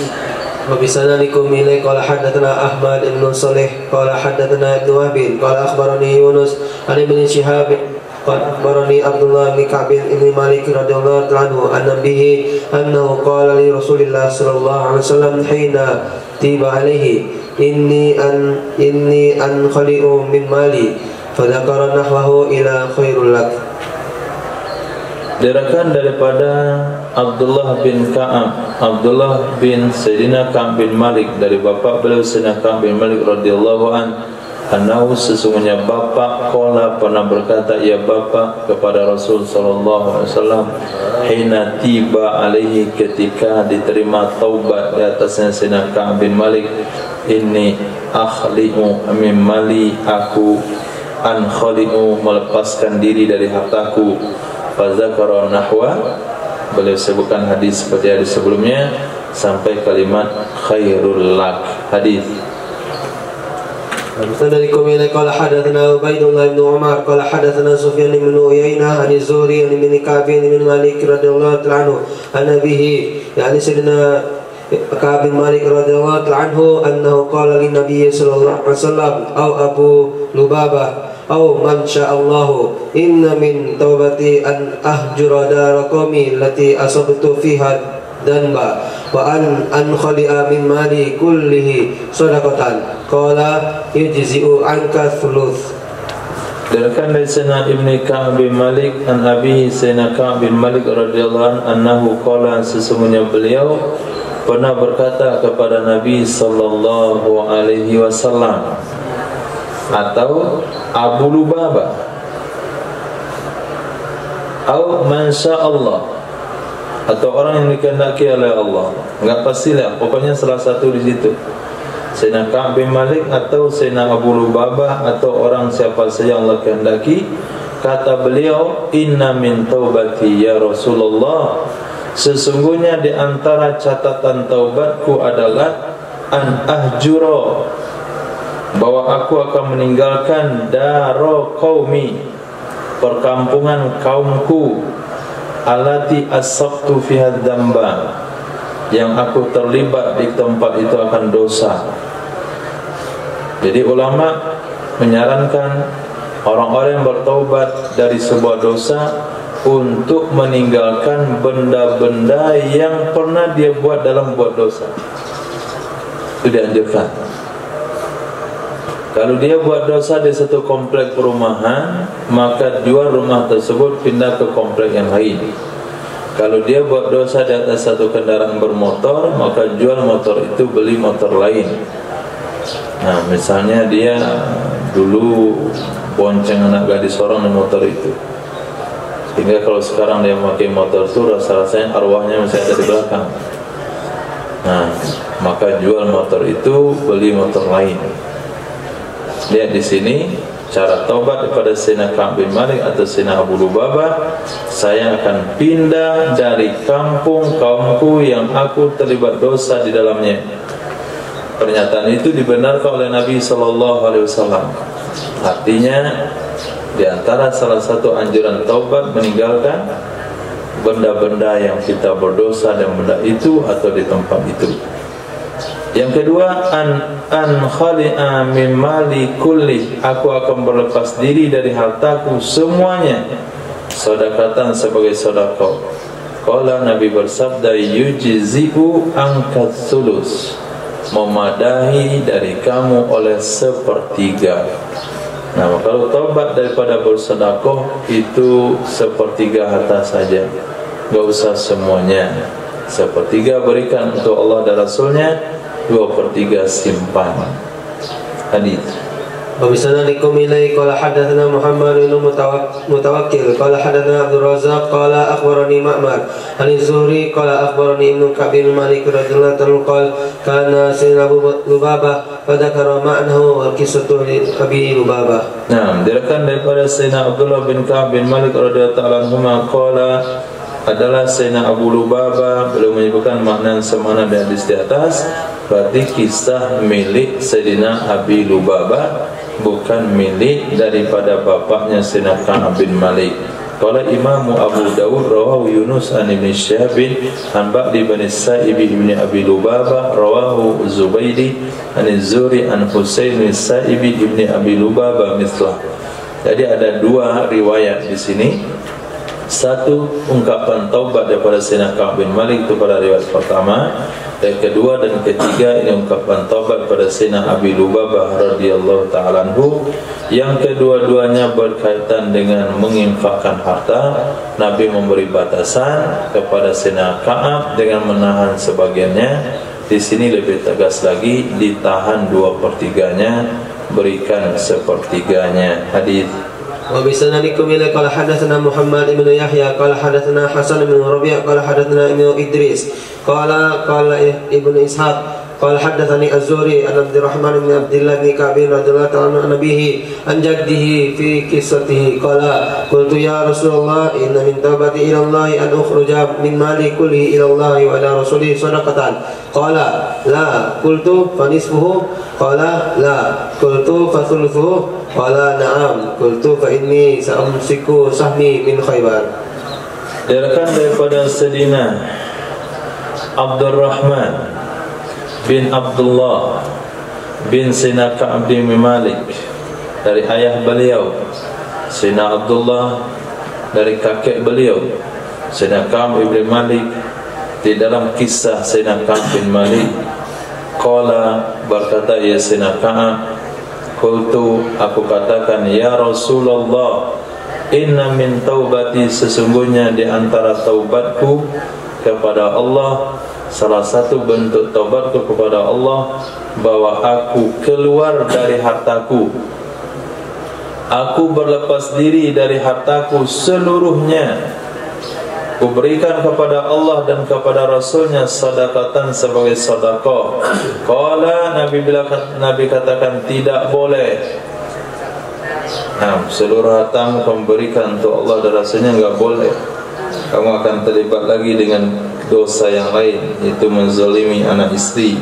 [SPEAKER 2] وبسندكم إليه قال حدثنا أحمد بن صالح قال حدثنا ابن وهب قال أخبرني يونس عن ابن شهاب قال أخبرني عبد الله بن كعب بن مالك رضي الله عنه عن أبيه أنه قال لرسول الله صلى الله عليه وسلم حين تيب عليه إني أنخلئ من مالي فذكر نحوه إلى خير لك.
[SPEAKER 1] Diriwayatkan daripada Abdullah bin Ka'ab, Abdullah bin Sayyidina Ka'ab bin Malik, dari bapak beliau Sayyidina Ka'ab bin Malik radhiyallahu an, annahu sesungguhnya bapak qala pernah berkata, ya bapak kepada Rasul sallallahu alaihi wasallam, hina tiba alaihi ketika diterima taubat di atasnya Sayyidina Ka'ab bin Malik, inni akhli'u min mali, aku ankhali'u melepaskan diri dari hartaku. Fazakara nahwa, beliau sebutkan hadis seperti hadis sebelumnya sampai kalimat khairul lak. Hadis.
[SPEAKER 2] Sanadikum ila qala hadatsana Ubaidullah bin Umar qala hadatsana Sufyan bin Uyainah an Zuhri an Ibn Ka'ab bin Malik radhiyallahu anhu an abihi, yani sayyidina Ka'ab bin Malik radhiyallahu anhu annahu qala lin nabiy sallallahu alaihi wasallam aw Abu Lubabah أو من شاء الله إن من توبتي أن أهجر دار قومي التي أصبت فيها ذنبا وأن أنخلئ من مالي كله صدقة قال يجزئ عنك الثلث.
[SPEAKER 1] Diriwayatkan dari Sayyidina Ibnu Ka'ab bin Malik an abihi Sayyidina Ka'ab bin Malik radhiyallahu anhu qala, sesungguhnya beliau pernah berkata kepada Nabi sallallahu alaihi wasallam, atau Abu Lubabah atau Masya Allah, atau orang yang dikehendaki oleh Allah, enggak pastilah, pokoknya salah satu di situ, Sayyidina Ka'ab bin Malik atau Sayyidina Abu Lubabah atau orang siapa saja yang Allah kehendaki. Kata beliau, inna min taubati ya Rasulullah, sesungguhnya di antara catatan taubatku adalah an ahjura, bahwa aku akan meninggalkan daro qaumi, perkampungan kaumku, alati asabtu fiha dzamba, yang aku terlibat di tempat itu akan dosa. Jadi ulama menyarankan orang-orang yang bertaubat dari sebuah dosa untuk meninggalkan benda-benda yang pernah dia buat dalam buat dosa. Itu dianjurkan. Kalau dia buat dosa di satu komplek perumahan, maka jual rumah tersebut pindah ke komplek yang lain. Kalau dia buat dosa di atas satu kendaraan bermotor, maka jual motor itu, beli motor lain. Nah, misalnya dia dulu bonceng anak gadis orang di motor itu, sehingga kalau sekarang dia memakai motor itu rasa-rasanya arwahnya masih ada di belakang. Nah, maka jual motor itu, beli motor lain. Lihat di sini cara taubat kepada Sayyidina Ka'ab bin Malik atau Sayyidina Abu Lubabah, saya akan pindah dari kampung kaumku yang aku terlibat dosa di dalamnya. Pernyataan itu dibenarkan oleh Nabi SAW. Artinya di antara salah satu anjuran taubat meninggalkan benda-benda yang kita berdosa dan benda itu atau di tempat itu. Yang kedua, an khali'a min mali kulli, aku akan berlepas diri dari hartaku semuanya, sedekatan sebagai sedekah. Qala, Nabi bersabda, yujzi'u angkat sulus, memadahi dari kamu oleh sepertiga. Nah, kalau taubat daripada bersedekah itu sepertiga harta saja, enggak usah semuanya. Sepertiga berikan untuk Allah dan Rasulnya, 2/3 simpan. Hadis.
[SPEAKER 2] وبسندكم إليه قال حدثنا محمد بن متوكل قال حدثنا عبد الرزاق قال أخبرني مأمر عن الزهري قال أخبرني ابن كعب بن مالك رضي الله عنه قال كان سيدنا أبو لبابة فذكر معنه والقصة لأبي لبابة.
[SPEAKER 1] Nah, diriwayatkan daripada Sayyidina Abdullah bin Ka'ab bin Malik radhiyallahu anhu qala, adalah Sayyidina Abu Lubabah, beliau menyebutkan makna semana di hadis di atas. Berarti kisah milik Sayyidina Abi Lubabah bukan milik daripada bapaknya Sayyidina Ka'ab bin Malik. Qala Imam Abu Dawud rawahu Yunus an Ibn Shihab an Ba'di bin Sa'ib ibn Abi Lubabah rawahu Zubaydi an Az-Zuhri an Husain bin Sa'ib ibn Abi Lubabah mislah. Jadi ada dua riwayat di sini. Satu ungkapan taubat daripada Sayyidina Ka'ab bin Malik itu pada riwayat pertama, dan kedua dan ketiga ini ungkapan taubat pada Sayyidina Abi Lubabah radhiyallahu ta'ala anhu. Yang kedua-duanya berkaitan dengan menginfakkan harta. Nabi memberi batasan kepada Sayyidina Ka'ab dengan menahan sebagiannya. Di sini lebih tegas lagi, ditahan 2/3-nya, berikan 1/3-nya. Hadis.
[SPEAKER 2] وبسندكم إلى قال حدثنا محمد بن يحيى قال حدثنا حسن بن ربيع قال حدثنا ابن إدريس قال ابن إسحاق قال حدثني الزهري عن عبد الرحمن بن عبد الله بن كعب رضي الله تعالى عن أبيه عن جده في قصته قال قلت يا رسول الله إن من توبتي إلى الله أن أخرج من مالي كله إلى الله وإلى رسوله صدقة قال لا قلت فنصفه قال لا قلت فثلثه قال نعم قلت فإني سأمسك سهمي من خيبر.
[SPEAKER 1] Diriwayatkan daripada Sayyidina Abdurrahman bin Abdullah bin Sayyidina Ka'ab bin Malik dari ayah beliau Sayyidina Abdullah, dari kakek beliau Sayyidina Ka'ab bin Malik. Di dalam kisah Sayyidina Ka'ab bin Malik, qala, berkata ya Sayyidina Ka'ab, qultu, aku katakan, ya Rasulullah, inna min taubati, sesungguhnya di antara taubatku kepada Allah, salah satu bentuk taubatku kepada Allah, bahwa aku keluar dari hartaku, aku berlepas diri dari hartaku seluruhnya, aku berikan kepada Allah dan kepada Rasulnya sedekatan sebagai sedekah. Qala, Nabi katakan, tidak boleh. Nah, seluruh hartamu kamu berikan untuk Allah dan Rasulnya, enggak boleh. Kamu akan terlibat lagi dengan dosa yang lain, yaitu menzalimi anak istri.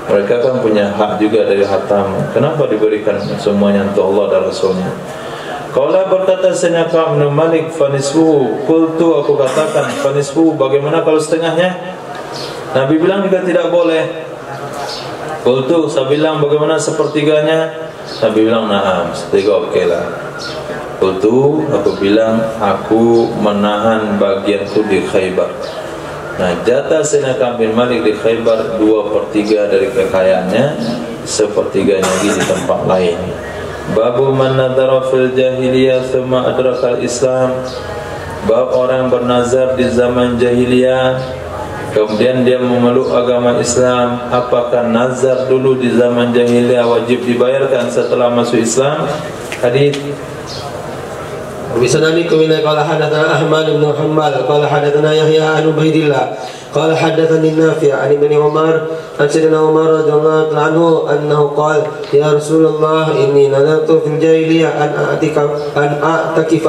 [SPEAKER 1] Mereka kan punya hak juga dari hartamu. Kenapa diberikan semuanya untuk Allah dan Rasulnya? Qala, berkata Sayyidina Ka'ab bin Malik, fanisfuhu. Qultu, aku katakan, fanisfuhu, bagaimana kalau setengahnya? Nabi bilang juga tidak boleh. Qultu, saya bilang, bagaimana sepertiganya? Nabi bilang, na'am, setiga oke lah. Qultu, aku bilang, aku menahan bagianku di Khaybar. Nah, jatah Sayyidina Ka'ab bin Malik di Khaybar 2/3 dari kekayaannya, 1/3 lagi di tempat lain. Babu man nadhara fil jahiliyah thumma adrakal Islam. Bab orang yang bernazar di zaman jahiliyah kemudian dia memeluk agama Islam, apakah nazar dulu di zaman jahiliyah wajib dibayarkan setelah masuk Islam? Hadis.
[SPEAKER 2] وبسندكم إلى قال حدثنا أحمد بن حنبل قال حدثنا يحيى عن عبيد الله قال حدثني النافع عن ابن عمر عن سيدنا عمر رضي الله عنه أنه قال يا رسول الله إني نذرت في الجاهلية أن أعتكف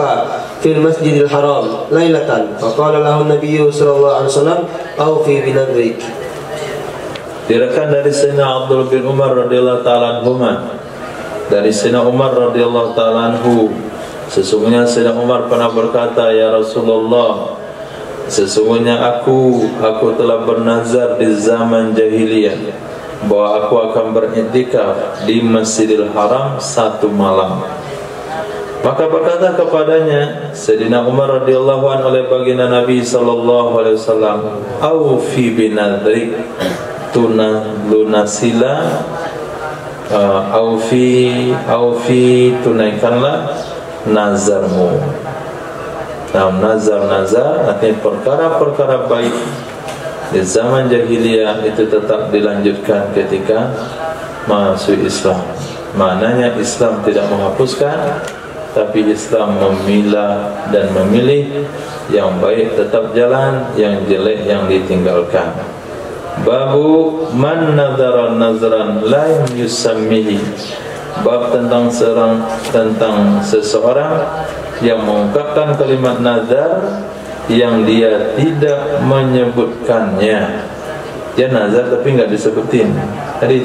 [SPEAKER 2] في المسجد الحرام ليلة فقال له النبي صلى الله عليه وسلم أوفي بنذرك.
[SPEAKER 1] Diriwayatkan dari Sayyidina Abdullah bin Umar radhiyallahu ta'ala anhuma, dari Sayyidina Umar radhiyallahu ta'ala anhu, sesungguhnya Sayyidina Umar pernah berkata, ya Rasulullah, sesungguhnya aku telah bernazar di zaman jahiliyah bahwa aku akan beriktikaf di Masjidil Haram 1 malam. Maka berkata kepadanya Sayyidina Umar radhiyallahu anhu oleh baginda Nabi sallallahu alaihi wasallam, aufi binadrik, lunasila, aufi tunaikanlah nazarmu. Nah, nazar artinya perkara-perkara baik di zaman jahiliyah itu tetap dilanjutkan ketika masuk Islam. Maknanya Islam tidak menghapuskan, tapi Islam memilah dan memilih yang baik tetap jalan, yang jelek yang ditinggalkan. Babu man nadhara nazran la yusammihi. Bab tentang seseorang yang mengungkapkan kalimat nazar yang dia tidak menyebutkannya. Dia nazar tapi enggak disebutin. Hadis.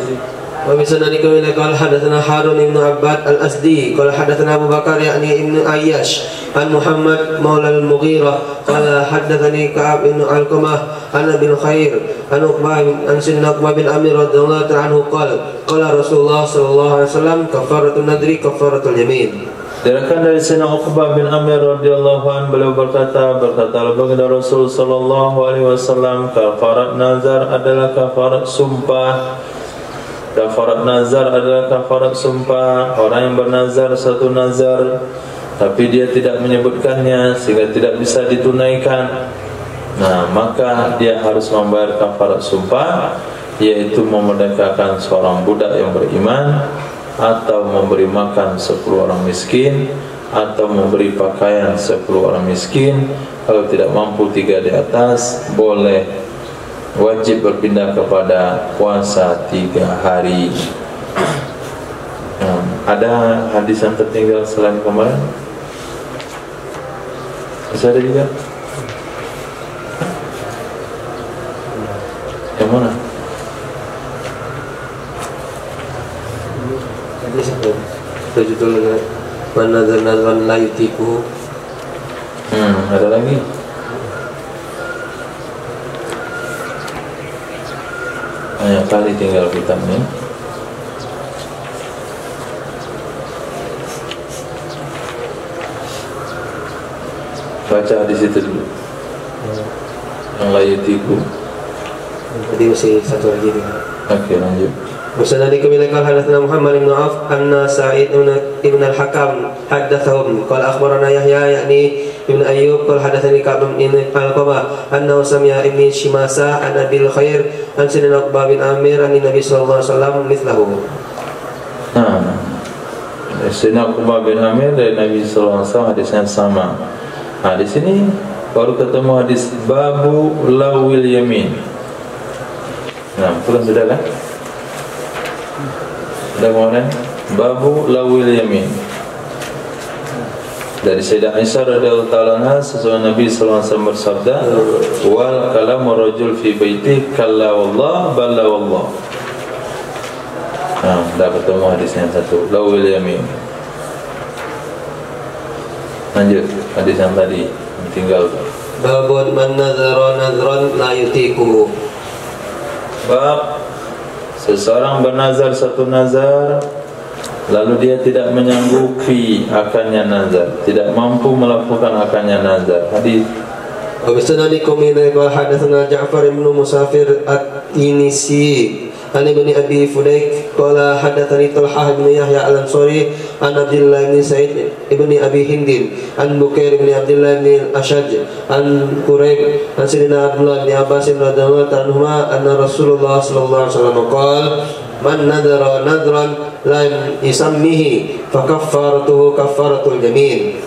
[SPEAKER 2] وبسندك إلى قال حدثنا هارون بن عباد الأسدي قال حدثنا أبو بكر يعني ابن أياش عن محمد مولى المغيرة قال حدثني كعب بن علقمة عن أبي الخير عن سيدنا عقبة بن عامر رضي الله عنه قال رسول الله صلى الله عليه وسلم كفارة النذر كفارة اليمين.
[SPEAKER 1] Diriwayatkan dari Sayyidina Uqbah bin Amir radhiyallahu anhu, beliau berkata baginda Rasul sallallahu alaihi wasallam, kafarat nazar adalah kafarat sumpah. Kafarat nazar adalah kafarat sumpah. Orang yang bernazar satu nazar tapi dia tidak menyebutkannya sehingga tidak bisa ditunaikan, nah maka dia harus membayar kafarat sumpah, yaitu memerdekakan seorang budak yang beriman, atau memberi makan 10 orang miskin, atau memberi pakaian 10 orang miskin. Kalau tidak mampu 3 di atas, boleh wajib berpindah kepada puasa 3 hari. Ada hadis yang tertinggal selain kemarin? Masih ada juga? Yang mana?
[SPEAKER 2] Hadis berjudul Man nazar nazran la yutiquhu.
[SPEAKER 1] Ada lagi? Banyak kali tinggal kitabnya. Baca di situ dulu. Yang layutiku.
[SPEAKER 2] Tadi masih satu lagi nih.
[SPEAKER 1] Oke, lanjut.
[SPEAKER 2] Musnad Kamilakal hadatsana Muhammad bin Auf anna Sa'id ibn al-Hakam haddatsahum qala akhbarana Yahya yakni ibn Ayyub qala hadatsani Ka'b bin Al-Qabah annahu sami'a ibn Shimasa an Abil Khair an Sayyidina Uqbah bin Amir an Nabi sallallahu alaihi wasallam mithlahu.
[SPEAKER 1] Sayyidina Uqbah bin Amir dari Nabi sallallahu alaihi wasallam hadisnya sama. Nah, di sini baru ketemu hadis babu lawil yamin. Nah, itu kan sudah kan? Sudah kemudian babu lawil yamin. Dari Sayyidah Aisyah radhiyallahu ta'ala anha, sesungguhnya Nabi sallallahu alaihi wasallam bersabda, wal kalamu rajul fi baiti kalla wallah balla wallah. Nah, dah ketemu hadisnya satu, lawil yamin. Lanjut hadis yang tadi tinggal.
[SPEAKER 2] Babun man nazara nazran la yutiquhu. Bab
[SPEAKER 1] seseorang bernazar satu nazar lalu dia tidak menyanggupi akannya nazar, tidak mampu melakukan akannya nazar. Hadis
[SPEAKER 2] Wabisanadikum ila qala hadatsana Ja'far bin Musafir at-Tinisi an ibni Abi Fudayk qala hadatsani Talhah bin Yahya al-Ansari an Abdullah bin Sa'id ibni Abi Hindin an Bukair bin Abdullah bin Ashaj an Quraib an Sayyidina Abdullah bin Abbas radhiyallahu anhuma anna Rasulullah sallallahu alaihi wasallam qala man nadara nadran lam yusammihi fa kaffaratuhu kaffaratul yamin.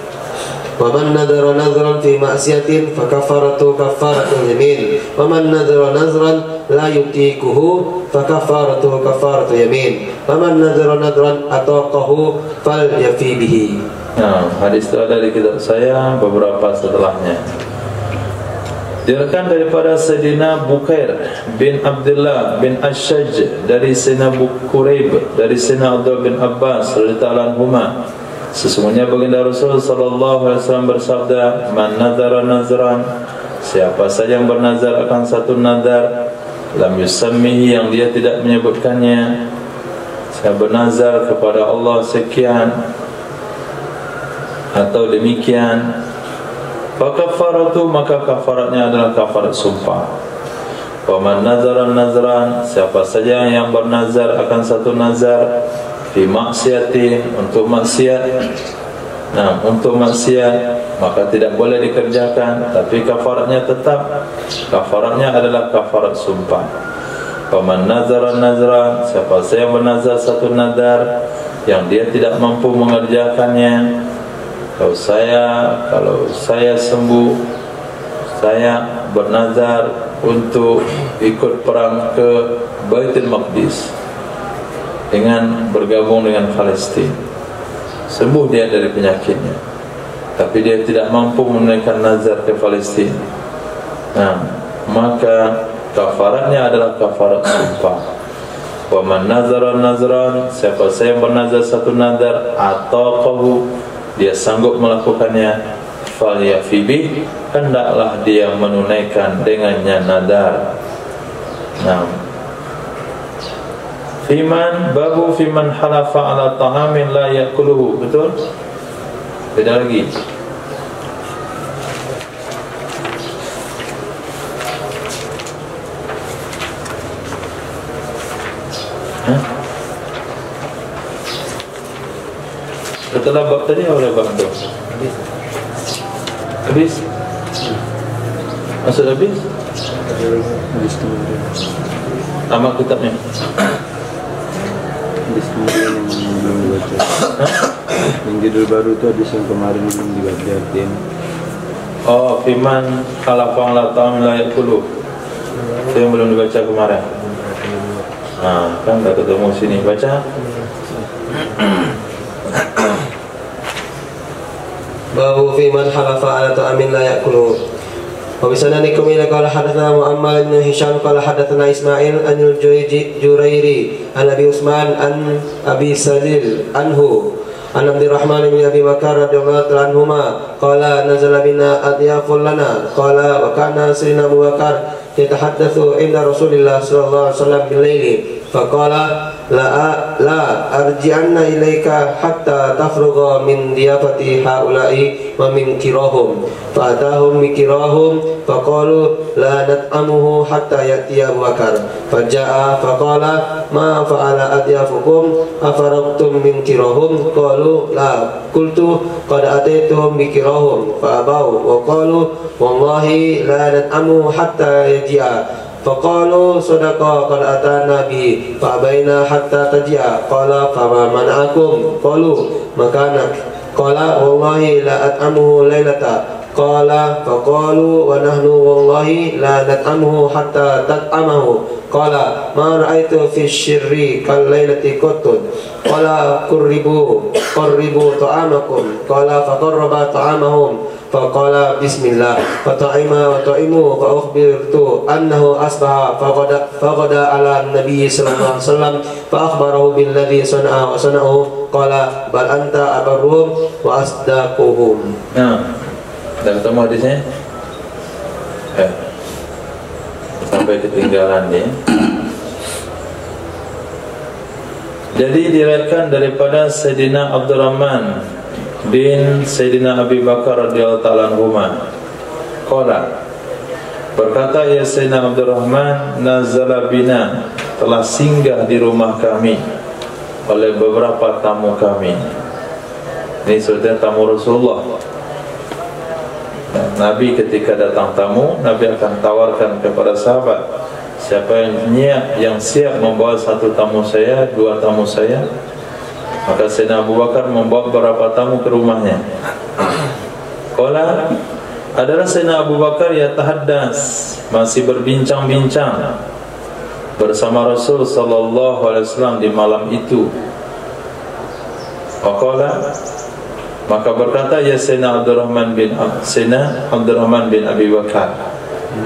[SPEAKER 2] Wa man nadara nadran fi ma'siyatin fa kaffaratu kaffaratul yamin. Wa man nadara nadran la yutiquhu fa kaffaratu kaffaratul yamin. Wa man nadara nadran ataqahu fal yafi bihi.
[SPEAKER 1] Nah, hadis itu ada di kitab saya beberapa setelahnya. Diriwayatkan daripada Sayyidina Bukair bin Abdullah bin Ashaj dari Sayyidina Quraib dari Sayyidina Abdullah bin Abbas radhiyallahu anhuma, sesungguhnya baginda Rasul sallallahu alaihi wasallam bersabda, man nadara nazran, siapa saja yang bernazar akan satu nazar, lam yusammihi, yang dia tidak menyebutkannya, saya bernazar kepada Allah sekian atau demikian, fakaffaratu, maka kafaratnya adalah kafarat sumpah. Wa man nazara nazran, siapa saja yang bernazar akan satu nazar fi maksiatin, untuk maksiat. Nah, untuk maksiat maka tidak boleh dikerjakan, tapi kafaratnya tetap, kafaratnya adalah kafarat sumpah. Wa man nazara nazran, siapa saja yang bernazar satu nazar yang dia tidak mampu mengerjakannya. Kalau saya sembuh, saya bernazar untuk ikut perang ke Baitul Maqdis dengan bergabung dengan Palestina. Sembuh dia dari penyakitnya, tapi dia tidak mampu menunaikan nazar ke Palestina. Nah, maka kafaratnya adalah kafarat sumpah. Wa man nazara nazran, siapa yang bernazar satu nazar ataqahu, dia sanggup melakukannya, falyafi bih, hendaklah dia menunaikan dengannya nazar. Nah, fiman babu fiman halafa ala ta'amin la yakuluhu, betul? Beda lagi. Setelah bab tadi oleh bab tu habis? Maksud habis?
[SPEAKER 3] Habis kemudian.
[SPEAKER 1] Nama kitabnya?
[SPEAKER 3] Hadis kemudian yang belum dibaca. Yang judul baru itu hadis yang kemarin belum dibaca artinya.
[SPEAKER 1] Oh, fiman khalafan la ta'am la yakulu. Itu yang belum dibaca kemarin. Nah, kan tak ketemu sini. Baca.
[SPEAKER 2] Babu fi man halafa ala ta'amin la yakulu. Wa bisananikum ila qala hadatsana Muhammad bin Hisham qala hadatsana Ismail an Jurairi an Abi Utsman an Abi Salil anhu an Abdurrahman bin Abi Bakar radhiyallahu anhuma qala nazala bina adyaful lana qala wa kana sayyidina Abu Bakar yatahaddatsu inda Rasulillah sallallahu alaihi wasallam bil laili faqala la arji'anna ilaika hatta tafrugha min diyafati haula'i wa min kirahum fa'atahum mikirahum faqalu la nat'amuhu hatta ya'tiya Abu Bakar faja'a faqala ma fa'ala adyafukum afaraqtum min kirahum qalu la qultu qad ataituhum mikirahum fa'abaw wa qalu wallahi la nat'amuhu hatta yaji'a faqalu sadaqa qad atana bi fa baina hatta tajia qala fama mana'akum qalu makanak qala wallahi la at'amuhu lailata qala faqalu wa nahnu wallahi la nat'amuhu hatta tat'amahu qala ma ra'aitu fi syirri kal lailati qattun qala qurribu ta'amakum qala faqarraba ta'amahum faqala bismillah fata'ima wa ta'imu fa ukhbirtu annahu asbaha faqada ala nabi sallallahu alaihi wasallam fa akhbarahu bil ladhi sana'a wa sana'u qala bal anta abarruhum wa asdaquhum.
[SPEAKER 1] Nah, dah ketemu hadisnya? Sampai ketinggalan dia. Jadi diriwayatkan daripada Sayyidina Abdurrahman bin Sayyidina Abi Bakar radhiyallahu ta'ala anhuma qala, berkata ya Sayyidina Abdurrahman, nazala bina, telah singgah di rumah kami oleh beberapa tamu kami. Ini sebetulnya tamu Rasulullah. Nabi ketika datang tamu, Nabi akan tawarkan kepada sahabat, siapa yang siap membawa satu tamu saya, dua tamu saya. Maka Sayyidina Abu Bakar membawa beberapa tamu ke rumahnya. Qala, adalah Sayyidina Abu Bakar ya tahaddas, masih berbincang-bincang bersama Rasul sallallahu alaihi wasallam di malam itu. Qala, maka berkata ya Sayyidina Abdurrahman bin Abi Bakar,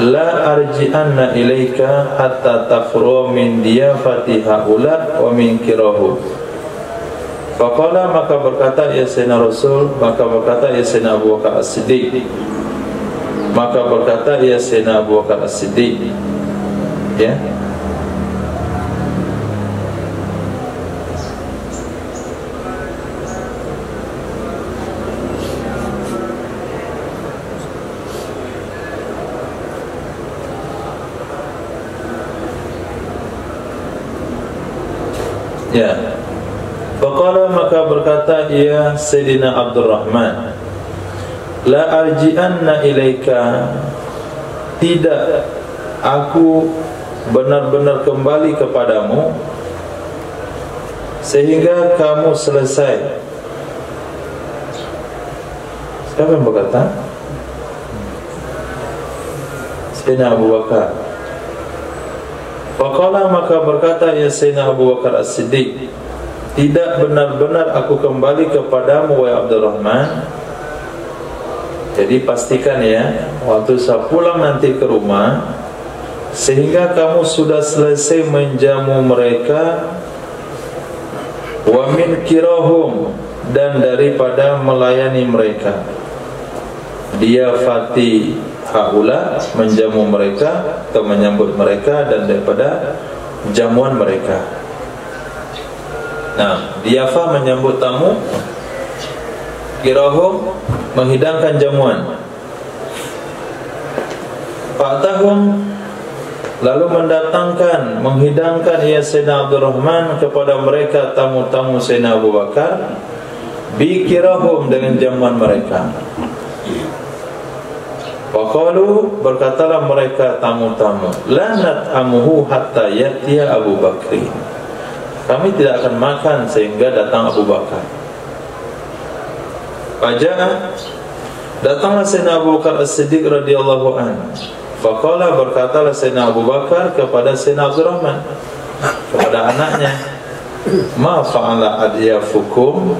[SPEAKER 1] la arji'anna ilaika hatta tafru min diyafati haula wa min kirahu. Faqala, maka berkata ya Sayyidina Rasul, maka berkata ya Sayyidina Abu Bakar As-Siddiq, maka berkata ya Sayyidina Abu Bakar As-Siddiq, ya. Ya. Faqala, maka berkata ya Sayyidina Abdurrahman, la arji'anna ilaika, tidak aku benar-benar kembali kepadamu sehingga kamu selesai. Siapa yang berkata? Sayyidina Abu Bakar. Faqala, maka berkata ya Sayyidina Abu Bakar As-Siddiq, tidak benar-benar aku kembali kepadamu wahai Abdurrahman. Jadi pastikan ya, waktu saya pulang nanti ke rumah, sehingga kamu sudah selesai menjamu mereka, wa min kirahum, dan daripada melayani mereka, dia fati haula, menjamu mereka atau menyambut mereka, dan daripada jamuan mereka. Nah, diafa menyambut tamu, kirahum menghidangkan jamuan. Pak tahun lalu mendatangkan, menghidangkan ia Sayyidina Abdurrahman kepada mereka tamu-tamu Sayyidina Abu Bakar, bikirahum, dengan jamuan mereka. Waqalu, berkatalah mereka tamu-tamu, la nat'amuhu hatta yatiya Abu Bakri, kami tidak akan makan sehingga datang Abu Bakar. Faja'a, datanglah Sayyidina Abu Bakar As-Siddiq radhiyallahu anhu. Faqala, berkatalah Sayyidina Abu Bakar kepada Sayyidina Abdurrahman, kepada anaknya, ma fa'ala adyafukum,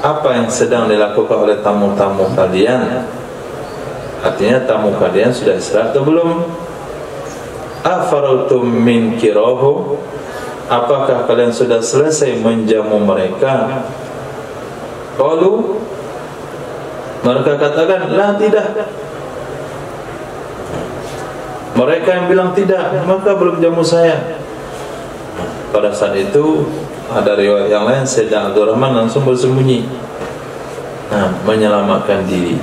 [SPEAKER 1] apa yang sedang dilakukan oleh tamu-tamu kalian? Artinya tamu kalian sudah istirahat atau belum? Afarautum min kirahu, apakah kalian sudah selesai menjamu mereka? Qalu, mereka katakan, la, tidak. Mereka yang bilang tidak, maka belum jamu saya. Pada saat itu ada riwayat yang lain, Sayyidina Abdurrahman langsung bersembunyi, menyelamatkan diri.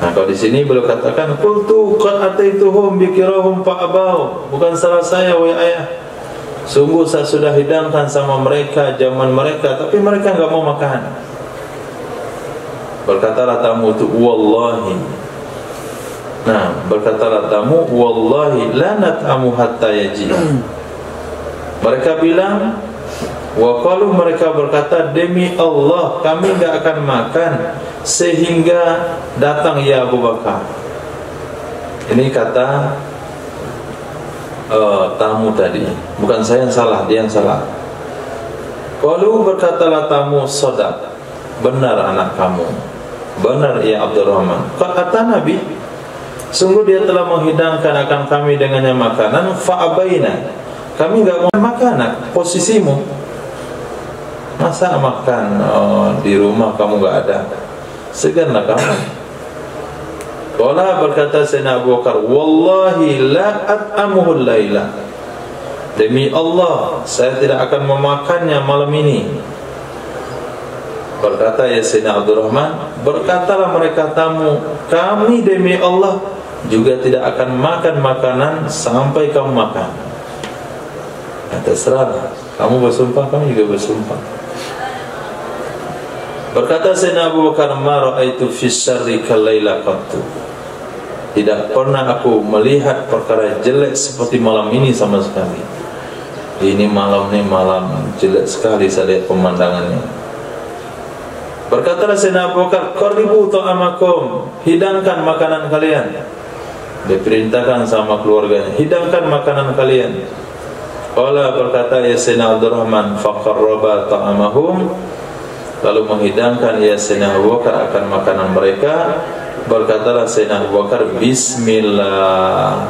[SPEAKER 1] Nah, kalau di sini beliau katakan, qultu qad ataituhum bikirahum fa'abau, bukan salah saya wahai ayah, sungguh saya sudah hidangkan sama mereka jamuan mereka, tapi mereka enggak mau makan. Berkatalah tamu itu, wallahi, nah, berkatalah tamu, wallahi la nat'amu hatta yaji. Mereka bilang, waqalu, mereka berkata, demi Allah kami enggak akan makan sehingga datang ya Abu Bakar. Ini kata tamu tadi, bukan saya yang salah, dia yang salah. Qalu, berkatalah tamu, sadaq, benar anak kamu, benar ya Abdurrahman. Kata Nabi, sungguh dia telah menghidangkan akan kami dengannya makanan, fa'abaina, kami enggak mau makanan. Posisimu, masa makan di rumah kamu enggak ada, seganlah kamu. Qala, berkata Sayyidina Abu Bakar, wallahi la at'amuhu laila, demi Allah saya tidak akan memakannya malam ini. Berkata ya Sayyidina Abdurrahman, berkatalah mereka tamu, kami demi Allah juga tidak akan makan makanan sampai kamu makan. Terserah, kamu bersumpah, kami juga bersumpah. Berkata Sayyidina Abu Bakar, ma ra'aitu fi syarri kalaila qattu, tidak pernah aku melihat perkara jelek seperti malam ini sama sekali. Ini malam jelek sekali saya lihat pemandangannya. Berkatalah Sayyidina Abu Bakar, qaribu ta'amakum, hidangkan makanan kalian. Diperintahkan sama keluarganya, hidangkan makanan kalian. Qala, berkata ya Sayyidina Abdurrahman, faqarraba ta'amahum, lalu menghidangkan ya Sayyidina Abu Bakar akan makanan mereka. Berkatalah Sayyidina Abu Bakar, bismillah,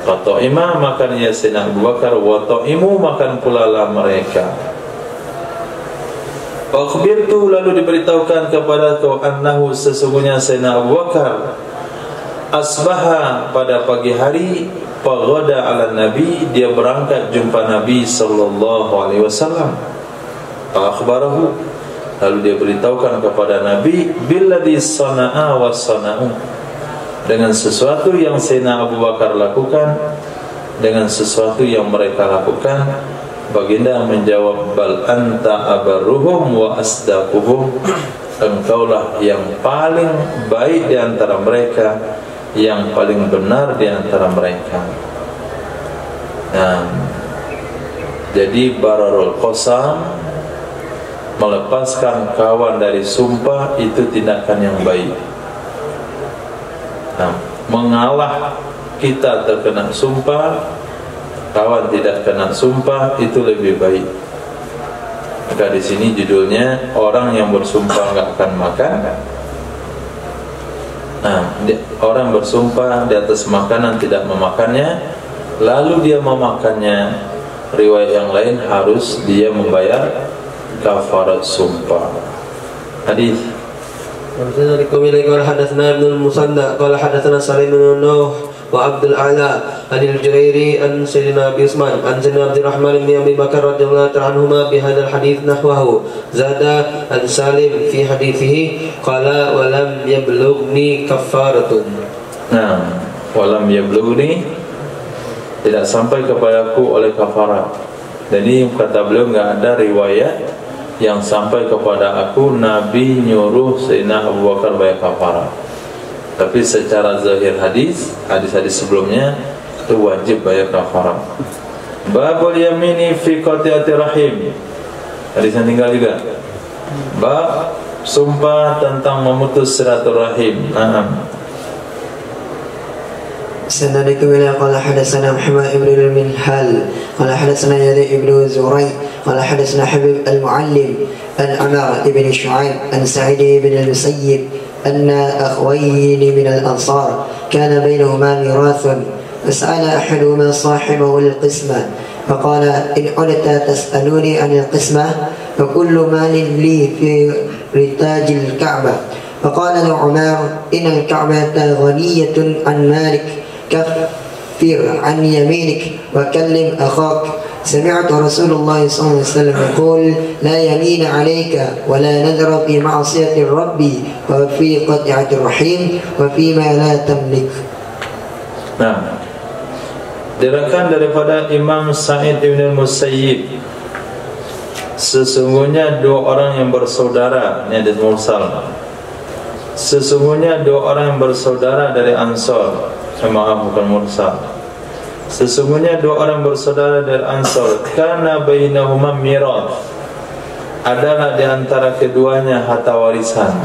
[SPEAKER 1] fata'ima, makan ya Sayyidina Abu Bakar, wa ta'imu, makan pula lah mereka. Akhbirtu, lalu diberitahukan kepada kau, annahu, sesungguhnya Sayyidina Abu Bakar, asbaha, pada pagi hari, faghada ala Nabi, dia berangkat jumpa Nabi sallallahu alaihi wasallam. Akhbarahu, lalu dia beritahukan kepada Nabi, billadhi sana'a wa sana'u, dengan sesuatu yang Sayyidina Abu Bakar lakukan, dengan sesuatu yang mereka lakukan. Baginda menjawab, bal anta abarruhum wa asdaquhum, engkaulah yang paling baik di antara mereka, yang paling benar di antara mereka. Nah, jadi bararul qasam, melepaskan kawan dari sumpah, itu tindakan yang baik. Nah, mengalah kita terkena sumpah, kawan tidak kena sumpah, itu lebih baik. Maka di sini judulnya, orang yang bersumpah nggak akan makan. Nah, orang bersumpah di atas makanan tidak memakannya, lalu dia memakannya, riwayat yang lain harus dia membayar kafarat sumpah. Hadis.
[SPEAKER 2] Hadisnya dari Qamilah qala hadatsana Ibnu Musanna qala hadatsana Salim bin Nuh wa Abdul Ala Anil Jurairi an Sayyidina Abi Usman an Sayyidina Abdurrahman bin Abi Bakar radhiyallahu ta'ala anhuma bi hadzal hadits nahwahu zada an Salim fi hadithihi qala wa lam yablughni kafaratun.
[SPEAKER 1] Nah, wa lam yablughni, tidak sampai kepadaku oleh kafarat. Jadi kata beliau enggak ada riwayat yang sampai kepada aku Nabi nyuruh Sayyidina Abu Bakar bayar kafarat. Tapi secara zahir hadis-hadis sebelumnya itu wajib bayar kafarat. Babul yamini fi qati'ati rahim. Hadis yang tinggal juga. Bab sumpah tentang memutus silaturahim.
[SPEAKER 5] سندك بلا قال حدثنا محمد بن المنهال قال حدثنا يزيد بن زري قال حدثنا حبيب المعلم عن عمر بن شعيب عن سعيد بن المسيب أن أخوين من الأنصار كان بينهما ميراث فسأل أحدهما صاحبه القسمة فقال إن عدت تسألوني عن القسمة فكل مال لي في رتاج الكعبة فقال له عمر إن الكعبة غنية عن مالك كفر عن يمينك وكلم أخاك سمعت رسول الله صلى الله عليه وسلم يقول لا يمين عليك ولا نذر في معصية الرب وفي قطيعة الرحيم وفيما لا تملك.
[SPEAKER 1] Nah, diriwayatkan daripada Imam Sa'id bin Musayyib, sesungguhnya dua orang yang bersaudara, ini hadis mursal. Sesungguhnya dua orang yang bersaudara dari Ansor, maaf bukan mursal. Sesungguhnya dua orang bersaudara dari Ansor, karena bainahuma mirath, adalah di antara keduanya harta warisan.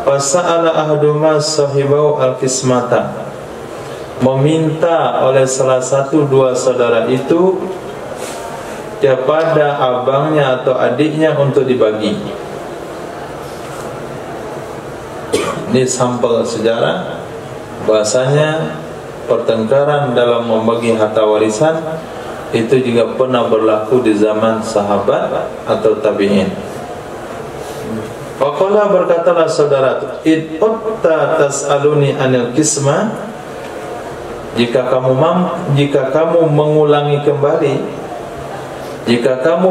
[SPEAKER 1] Fasa'ala ahaduhuma sahibahu al-qismata, meminta oleh salah satu dua saudara itu kepada abangnya atau adiknya untuk dibagi. Ini sampel sejarah bahasanya pertengkaran dalam membagi harta warisan itu juga pernah berlaku di zaman sahabat atau tabi'in. Faqala, berkatalah saudara itu, id utta tas'aluni anil qismah, jika kamu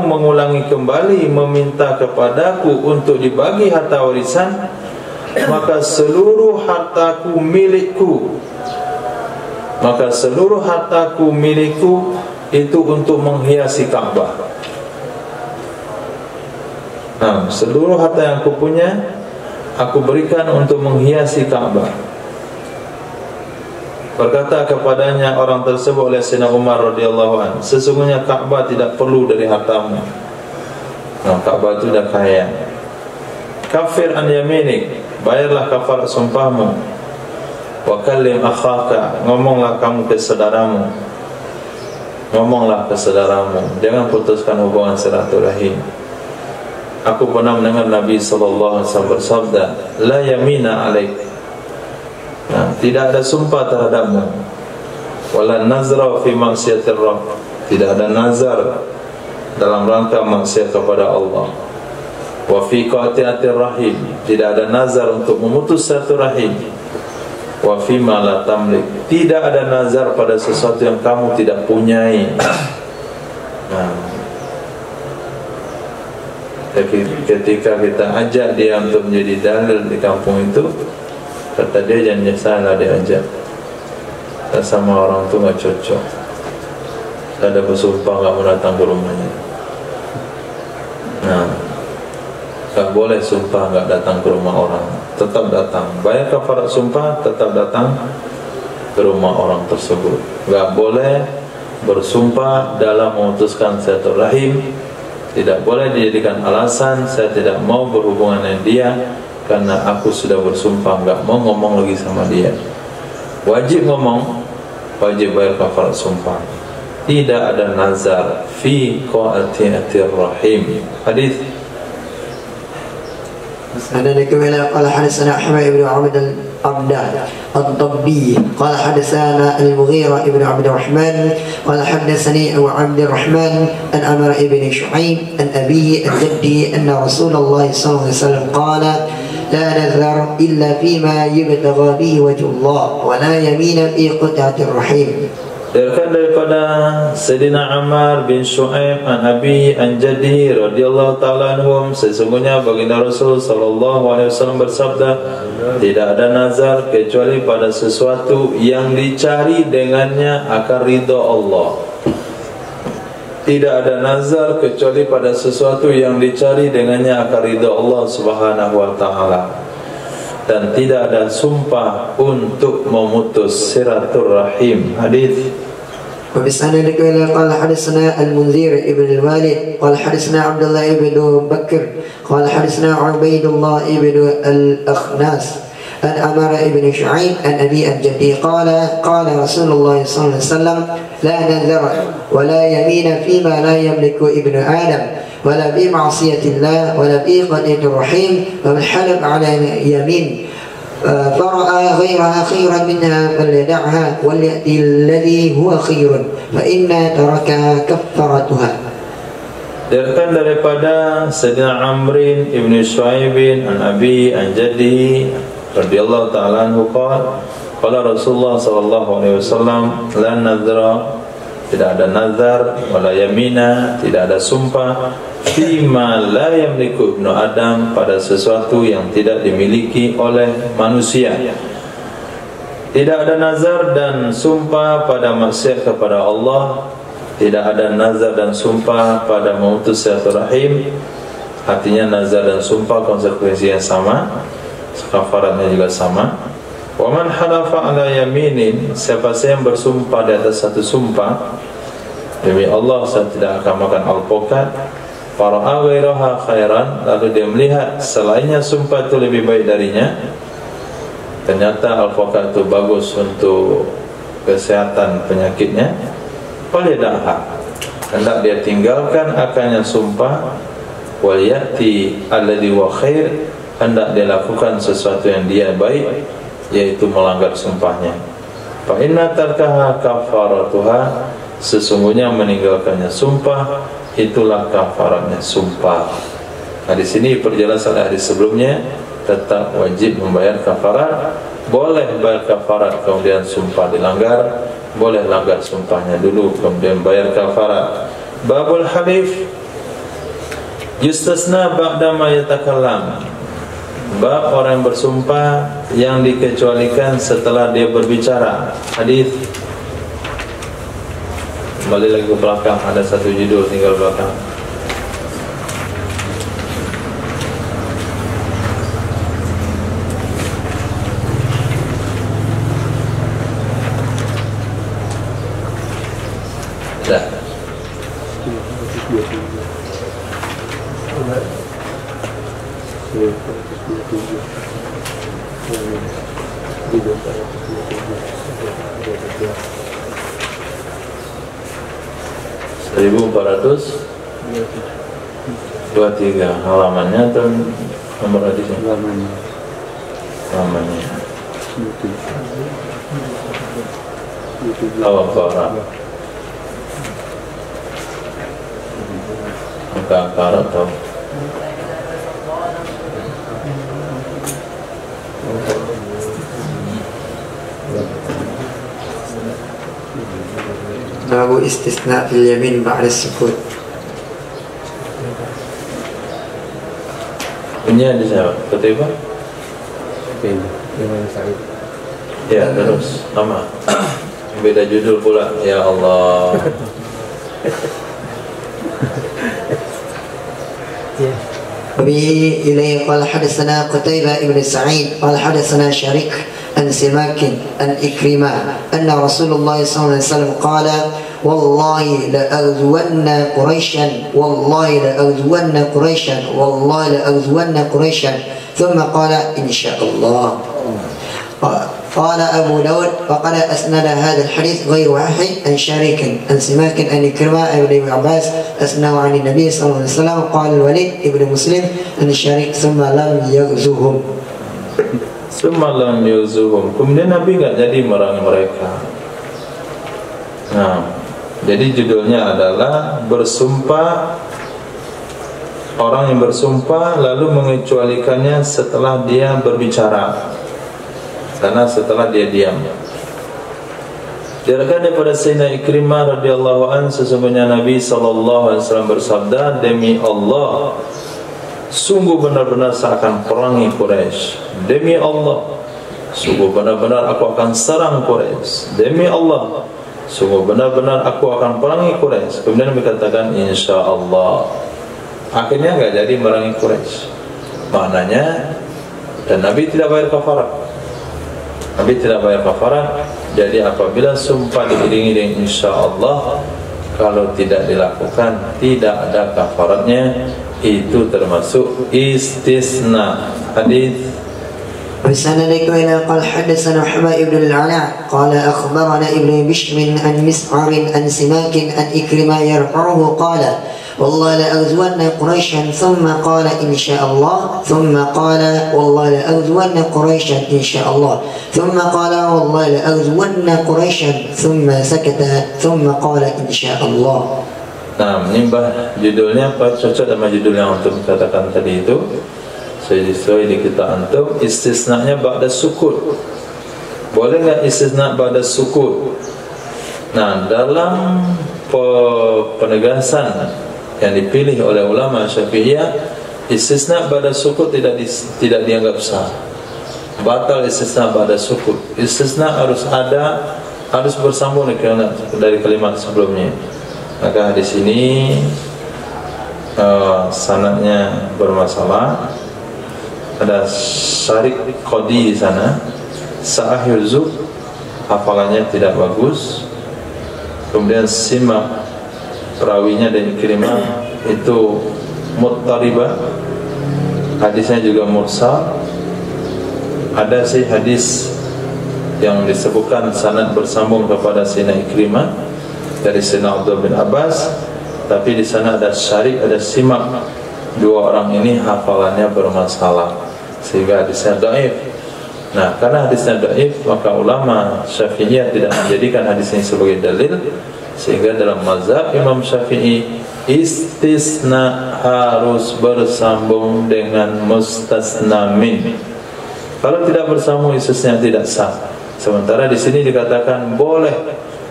[SPEAKER 1] mengulangi kembali meminta kepadaku untuk dibagi harta warisan, maka seluruh hartaku milikku itu untuk menghiasi Ka'bah. Nah, seluruh harta yang aku punya aku berikan untuk menghiasi Ka'bah. Berkata kepadanya orang tersebut oleh Sayyidina Umar radhiyallahu anhu, sesungguhnya Ka'bah tidak perlu dari hartamu. Nah, Ka'bah itu dah kaya. Kafir an yaminik, bayarlah kafarat sumpahmu. Wa kallim akhaka, ngomonglah ke saudaramu, jangan putuskan hubungan silaturahim. Aku pernah mendengar Nabi sallallahu alaihi wasallam bersabda, la yamina alaik, nah, tidak ada sumpah terhadapmu. Wala nazra fi maksiatir rabb, tidak ada nazar dalam rangka maksiat kepada Allah. Wa fi qati'atir rahim, tidak ada nazar untuk memutus satu rahim. Wa fi ma la tamlik, tidak ada nazar pada sesuatu yang kamu tidak punyai. Nah, ketika kita ajak dia untuk menjadi dalil di kampung itu, kata dia jangan salah diajak. Sama orang tu nggak cocok. Saya ada bersumpah nggak mau datang ke rumahnya. Nah, tak boleh sumpah nggak datang ke rumah orang, tetap datang. Bayar kafarat sumpah, tetap datang ke rumah orang tersebut. Nggak boleh bersumpah dalam memutuskan silaturahim. Tidak boleh dijadikan alasan saya tidak mau berhubungan dengan dia karena aku sudah bersumpah nggak mau ngomong lagi sama dia. Wajib ngomong, wajib bayar kafarat sumpah. Tidak ada nazar fi qati'atir rahim. Hadis
[SPEAKER 5] سندك إلى قال حدثنا أحمد بن عبد الضبي قال حدثنا المغيرة بن عبد الرحمن قال حدثني أبو عبد الرحمن عن عمرو بن شعيب عن أبيه عن جده أن رسول الله صلى الله عليه وسلم قال لا نذر إلا فيما يبتغى به وجه الله ولا يمين في قطعة الرحيم.
[SPEAKER 1] Diriwayatkan daripada Sayyidina Ammar bin Shu'aib an Abi an Jaddi radhiyallahu ta'ala anhum, sesungguhnya baginda Rasul sallallahu alaihi wasallam bersabda, tidak ada nazar kecuali pada sesuatu yang dicari dengannya akan ridha Allah. Tidak ada nazar kecuali pada sesuatu yang dicari dengannya akan ridha Allah Subhanahu wa taala. Dan tidak ada sumpah untuk memutus silaturahim. Hadis.
[SPEAKER 5] وبسند قال حدثنا المنذر ابن الوالد قال حدثنا عبد الله بن بكر قال حدثنا عبيد الله بن الأخناس عن عمرو بن شعيب عن أبي عن جدي قال رسول الله صلى الله عليه وسلم لا نذر ولا يمين فيما لا يملك ابن آدم ولا بمعصية الله ولا بقطيعة الرحيم ومن حلف على يمين فرأى غيرها خيرا منها فليدعها وليأتي الذي هو خير فإن تركها كفارتها.
[SPEAKER 1] Diriwayatkan daripada Sayyidina Amrin ibn Shu'aibin an Abi an Jaddi radhiyallahu ta'ala anhu qala Rasulullah sallallahu alaihi wasallam la nadhra, tidak ada nazar, wala yamina, tidak ada sumpah, fima la yamliku ibnu Adam, pada sesuatu yang tidak dimiliki oleh manusia. Tidak ada nazar dan sumpah pada maksiat kepada Allah. Tidak ada nazar dan sumpah pada memutus silaturahim. Artinya nazar dan sumpah konsekuensinya sama, kafaratnya juga sama. Wa man halafa ala yaminin, siapa saja yang bersumpah di atas satu sumpah, demi Allah saya tidak akan makan alpukat, fara'a ghairaha khairan, lalu dia melihat selainnya sumpah itu lebih baik darinya, ternyata alpukat itu bagus untuk kesehatan penyakitnya, faliyada'ha, hendak dia tinggalkan akannya sumpah, waliyati alladhi wa khair, hendak dia lakukan sesuatu yang dia baik, yaitu melanggar sumpahnya. Fa inna tarkaha kafaratuha, sesungguhnya meninggalkannya sumpah itulah kafaratnya sumpah. Nah, di sini perjelasan hadis sebelumnya tetap wajib membayar kafarat. Boleh bayar kafarat kemudian sumpah dilanggar, boleh langgar sumpahnya dulu kemudian bayar kafarat. Babul halif yustasna ba'da ma yatakallam. Bab orang yang bersumpah yang dikecualikan setelah dia berbicara. Hadis. Kembali lagi ke belakang, ada satu judul tinggal belakang. Dah. Seribu 423 halamannya atau nomor hadisnya? Halamannya. Al-Baqarah. Al-Baqarah atau
[SPEAKER 5] Babu istisna fil yamin ba'da sukut.
[SPEAKER 1] punya di sana ketiba. Ya terus nama beda judul pula. Ya Allah.
[SPEAKER 5] وبه إليه قال حدثنا قتيبة بن سعيد قال حدثنا شريك عن سماك عن إكرمة أن رسول الله صلى الله عليه وسلم قال والله لأغزون قريشا والله لأغزون قريشا والله لأغزون قريشا ثم قال إن شاء الله قال أبو داود وقد أسند هذا الحديث غير واحد عن شريك عن سماك عن كرماء ابن عباس أسناه عن النبي صلى الله عليه وسلم. قال الوليد ابن مسلم عن شريك ثم لم يغزوهم.
[SPEAKER 1] Semalam yuzuhum. Kemudian Nabi nggak jadi merangi mereka. Nah, jadi judulnya adalah bersumpah. Orang yang bersumpah lalu mengecualikannya setelah dia berbicara, karena setelah dia diam. Diriwayatkan daripada Sayyidina Ikrimah radhiyallahu an, sesungguhnya Nabi sallallahu alaihi wasallam bersabda, demi Allah, sungguh benar-benar saya akan perangi Quraisy. Demi Allah, sungguh benar-benar aku akan serang Quraisy. Demi Allah, sungguh benar-benar aku akan perangi Quraisy. Kemudian Nabi katakan insyaallah. Akhirnya enggak jadi merangi Quraisy. Maknanya, dan Nabi tidak bayar kafarat. Nabi tidak bayar kafarat. Jadi apabila sumpah diiringi dengan insyaallah, kalau tidak dilakukan tidak ada kafaratnya, itu termasuk istisna. Hadis
[SPEAKER 5] بسندك إلى قال حدثنا حماد بن العلاء قال أخبرنا ابن بشر عن مسعر عن سماك عن إكرمة يرفعه قال والله لأغزون قريشا ثم قال إن شاء الله ثم قال والله لأغزون قريشا إن شاء الله ثم قال والله لأغزون قريشا ثم سكت ثم قال إن شاء الله.
[SPEAKER 1] Nah, nimbah judulnya apa? Cocok sama judul yang antum katakan tadi itu. Sesuai di kita antum, istisnanya ba'da sukut. Boleh nggak istisna ba'da sukut? Nah, dalam penegasan yang dipilih oleh ulama Syafi'iyah, istisna ba'da sukut tidak dianggap sah. Batal istisna ba'da sukut. Istisna harus bersambung dari kalimat sebelumnya. Maka di sini sanadnya bermasalah. Ada Syarik Qadi di sana. Sa'ah Yuzuf hafalannya tidak bagus. Kemudian Simak perawinya dan Ikrimah itu muttaribah. Hadisnya juga mursal. Ada sih hadis yang disebutkan sanad bersambung kepada Sayyidina Ikrimah dari Sayyidina Abdullah bin Abbas, tapi di sana ada Syarik, ada Simak. Dua orang ini hafalannya bermasalah sehingga hadisnya dhaif. Nah, karena hadisnya dhaif, maka ulama Syafi'iyah tidak menjadikan hadis ini sebagai dalil, sehingga dalam mazhab Imam Syafi'i istisna harus bersambung dengan mustasna min. Kalau tidak bersambung, istisna tidak sah. Sementara di sini dikatakan boleh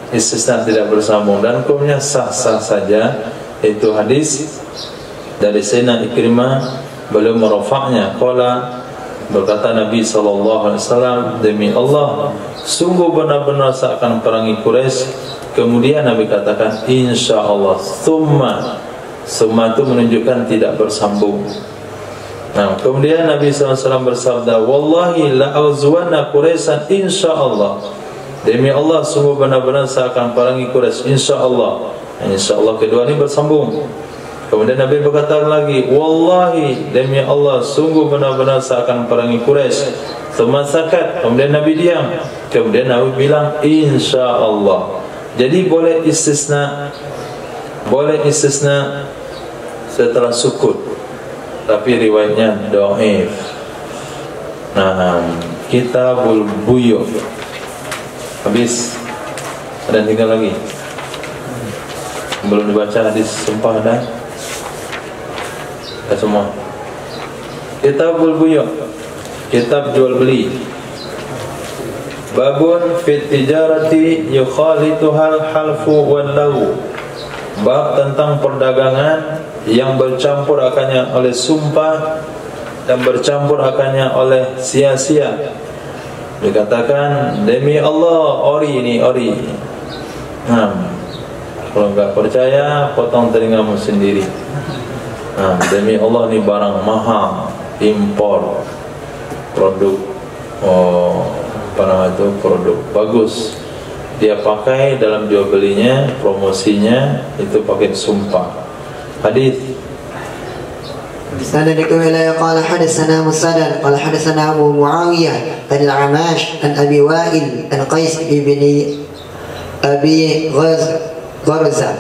[SPEAKER 1] istisna tidak bersambung, dan hukumnya sah-sah saja. Itu hadis dari Sayyidina Ikrimah, beliau merofaknya. Qala, berkata Nabi SAW, demi Allah, sungguh benar-benar saya akan perangi Quraisy. Kemudian Nabi katakan insyaallah. Summa itu menunjukkan tidak bersambung. Nah, kemudian Nabi SAW bersabda, wallahi la'uzwanna Quraisyan insyaallah. Demi Allah, sungguh benar-benar saya akan perangi Quraisy insyaallah. Insyaallah kedua ini bersambung. Kemudian Nabi berkata lagi, wallahi, demi Allah, sungguh benar-benar saya akan perangi Quraisy. Tsumma sakat. Kemudian Nabi diam. Kemudian Nabi bilang insyaallah. Jadi boleh istisna setelah sukut, tapi riwayatnya dhaif. Nah, Kitabul Buyu. Habis. Ada tinggal lagi. Belum dibaca hadis sumpah ada? Ada semua. Kitabul Buyu. Kitab jual beli. Babun fit tijarati yukhalituhal halfu wal lahu. Bab tentang perdagangan yang bercampur akannya oleh sumpah dan bercampur akannya oleh sia-sia. Dikatakan demi Allah, ori ini ori. Kalau enggak percaya, potong telingamu sendiri. Demi Allah, ini barang mahal, impor, produk produk bagus, dia pakai dalam jual belinya, promosinya itu pakai sumpah. Hadis
[SPEAKER 5] سندك إلى قال حدثنا مسدد قال حدثنا أبو معاوية عن العماش عن أبي وائل عن قيس بن أبي غرزة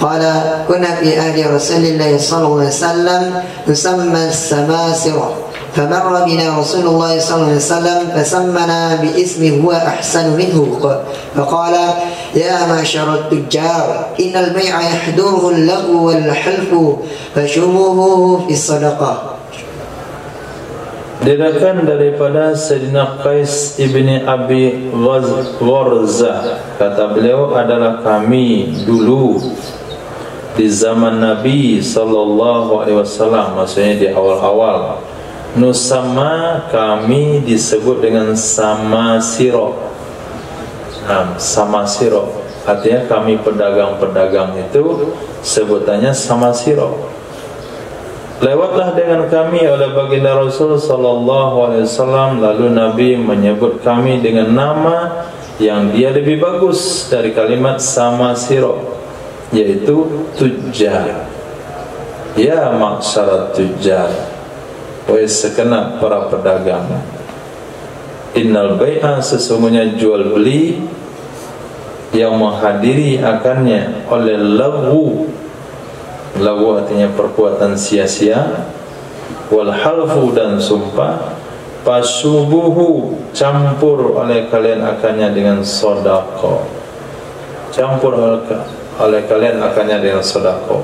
[SPEAKER 5] قال كنا في أهل رسول الله صلى الله عليه وسلم نسمى السماسرة فمر بنا رسول الله صلى الله عليه وسلم فسمنا باسم هو أحسن منه فقال يا معشر التجار إن البيع يحضره اللغو والحلف فشموه في الصدقة.
[SPEAKER 1] Diriwayatkan daripada Sayyidina Qais ibni Abi Gharzah, kata beliau, adalah kami dulu di zaman Nabi sallallahu alaihi wasallam, maksudnya di awal-awal, nusama, kami disebut dengan samasiro. Samasiro artinya kami pedagang-pedagang itu sebutannya samasiro. Lewatlah dengan kami oleh baginda Rasul sallallahu alaihi wasallam, lalu Nabi menyebut kami dengan nama yang dia lebih bagus dari kalimat samasiro, yaitu tujjar. Ya maksyarat tujjar, wahai segenap para pedagang, innal bai'a, sesungguhnya jual beli yang menghadiri akannya oleh lagu. Lagu artinya perbuatan sia-sia, wal halfu, dan sumpah, pasubuhu, campur oleh kalian akannya dengan sodako, campur oleh kalian akannya dengan sodako.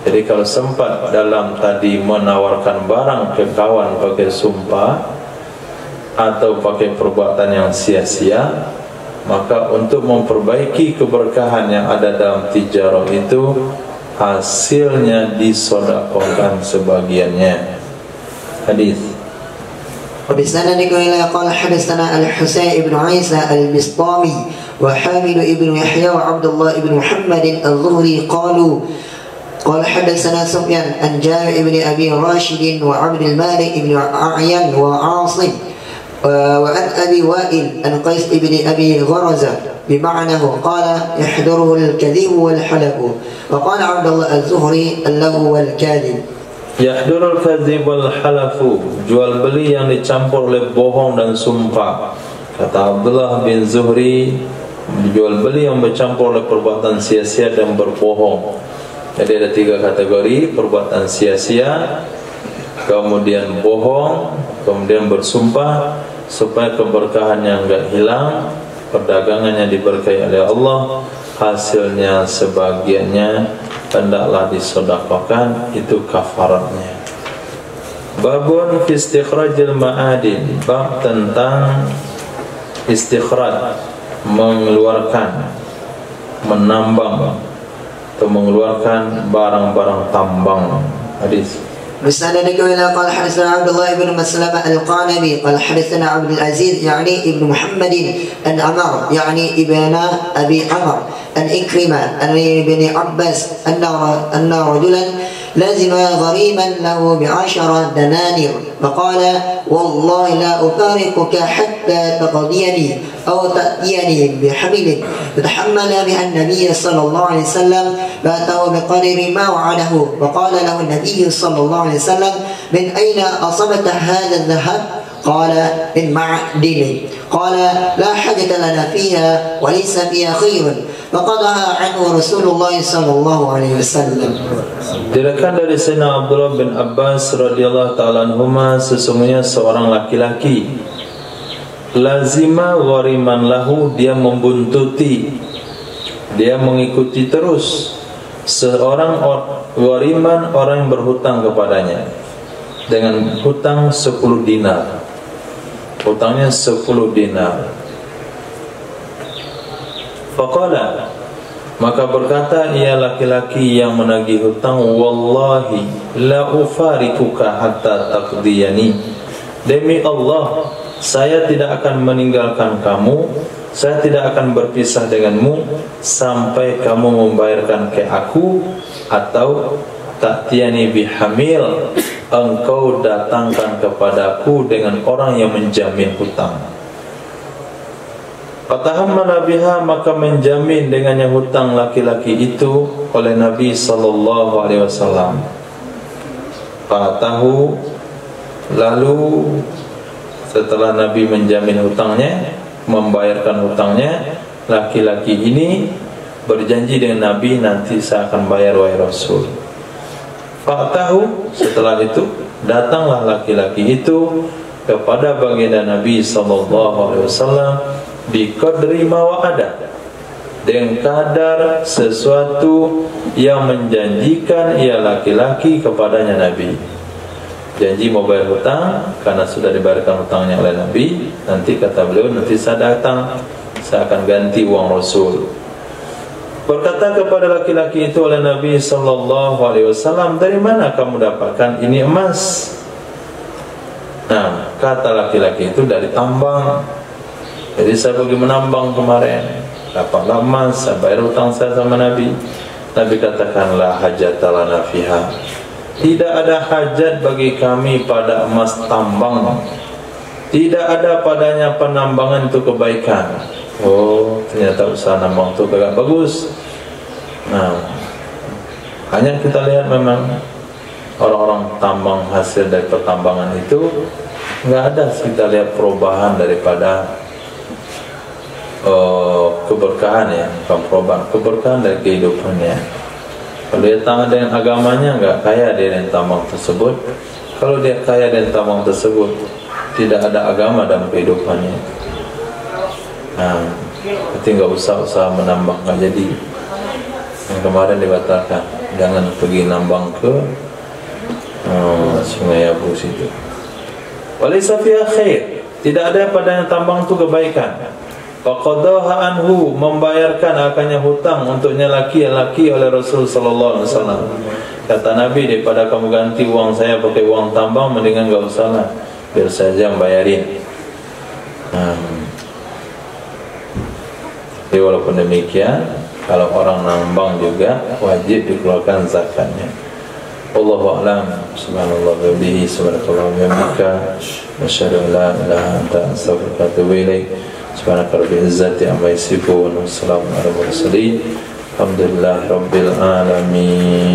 [SPEAKER 1] Jadi kalau sempat dalam tadi menawarkan barang ke kawan pakai sumpah atau pakai perbuatan yang sia-sia, maka untuk memperbaiki keberkahan yang ada dalam tijarah itu, hasilnya disodakohkan sebagiannya. Hadis.
[SPEAKER 5] وبسندك إلى قال حدثنا الحسين بن عيسى البسطامي وحامد بن يحيى وعبد الله بن محمد الظهري قال حدثنا سفيان عن جابر بن أبي راشد وعبد المالك بن أعين وعاصم وعن أبي وائل عن قيس بن أبي غرزة بمعناه قال يحضره الكذب والحلف. وقال عبد الله الزهري اللغو والكاذب.
[SPEAKER 1] Yahdurul kadzib wal halafu, jual beli yang dicampur oleh bohong dan sumpah. Kata Abdullah bin Zuhri, jual beli yang bercampur oleh perbuatan sia-sia dan berbohong. Jadi ada 3 kategori: perbuatan sia-sia, kemudian bohong, kemudian bersumpah, supaya keberkahannya enggak hilang, perdagangannya diberkahi oleh Allah, hasilnya sebagiannya hendaklah disedekahkan, itu kafaratnya. Babun fi istikhrajil ma'adin, bab tentang istikhraj, mengeluarkan, menambang atau mengeluarkan barang-barang tambang. Hadis.
[SPEAKER 5] بسندك إلى قال حدثنا عبد الله بن مسلمة القانبي قال حدثنا عبد العزيز يعني ابن محمد عن عمر يعني ابن أبي عمر عن إكرمة عن ابن عباس أن رجلا لازم غريما له ب10 دنانير فقال والله لا أفارقك حتى تقضيني أو تأتيني بحمل فتحمل بها النبي صلى الله عليه وسلم فأتاه بقدر ما وعده فقال له النبي صلى الله عليه وسلم من أين أصبت هذا الذهب؟ قال من معدن. قال لا حاجة لنا فيها وليس فيها خير فقضاها عنه رسول الله صلى الله عليه وسلم.
[SPEAKER 1] Diriwayatkan dari Sayyidina Abdullah bin Abbas radhiyallahu ta'ala anhuma, sesungguhnya seorang laki-laki lazima ghariman lahu, dia membuntuti, dia mengikuti terus seorang ghariman, orang yang berhutang kepadanya dengan hutang 10 dinar. Hutangnya 10 dinar. Faqala, maka berkata ia laki-laki yang menagih hutang, wallahi la ufarikuka hatta taqdiyani, demi Allah saya tidak akan meninggalkan kamu, saya tidak akan berpisah denganmu sampai kamu membayarkan ke aku, atau ta'tiyani bihamil, engkau datangkan kepadaku dengan orang yang menjamin hutang. Fatahammala biha, maka menjamin dengannya hutang laki-laki itu oleh Nabi sallallahu alaihi wasallam. Fatahu, lalu setelah Nabi menjamin hutangnya, membayarkan hutangnya, laki-laki ini berjanji dengan Nabi, nanti saya akan bayar wahai Rasul. Fatahu, setelah itu datanglah laki-laki itu kepada baginda Nabi SAW biqadri ma wa'ada, dengan kadar sesuatu yang menjanjikan ia laki-laki kepadanya Nabi. Janji mau bayar hutang, karena sudah dibayarkan hutangnya oleh Nabi. Nanti kata beliau, nanti saya datang, saya akan ganti uang Rasul. Berkata kepada laki-laki itu oleh Nabi SAW, dari mana kamu dapatkan ini emas? Nah, kata laki-laki itu, dari tambang. Jadi saya pergi menambang kemarin, dapatlah emas, saya bayar hutang saya sama Nabi. Nabi katakan, la hajatala fiha, tidak ada hajat bagi kami pada emas tambang. Tidak ada padanya penambangan itu kebaikan. Oh, ternyata usaha nambang itu agak bagus. Nah, hanya kita lihat memang orang-orang tambang, hasil dari pertambangan itu nggak ada kita lihat perubahan daripada keberkahan ya, bukan perubahan, keberkahan dari kehidupannya. Kalau dia taat dengan agamanya, nggak kaya dia dengan tambang tersebut. Kalau dia kaya dengan tambang tersebut, tidak ada agama dalam kehidupannya. Nah, berarti nggak usah usaha menambang, nggak jadi. Yang kemarin dibatalkan, jangan pergi nambang ke Sungai Abu situ. Walaysa fiha khair, tidak ada pada yang tambang itu kebaikan. Faqadaha anhu, membayarkan akannya hutang untuknya laki-laki oleh Rasul sallallahu alaihi wasallam. Kata Nabi, daripada kamu ganti uang saya pakai uang tambang, mendingan enggak usah lah, biar saja yang bayarin. Jadi walaupun demikian, kalau orang nambang juga wajib dikeluarkan zakatnya. Wallahu a'lam. Subhanallah wa bihamdihi, subhanallahi wa bihamdika, asyhadu an la ilaha illa anta, astaghfiruka wa atubu ilaik. Subhanaka rabbil izzati amma yasifun, wassalamu ala mursalin, alhamdulillahi rabbil alamin.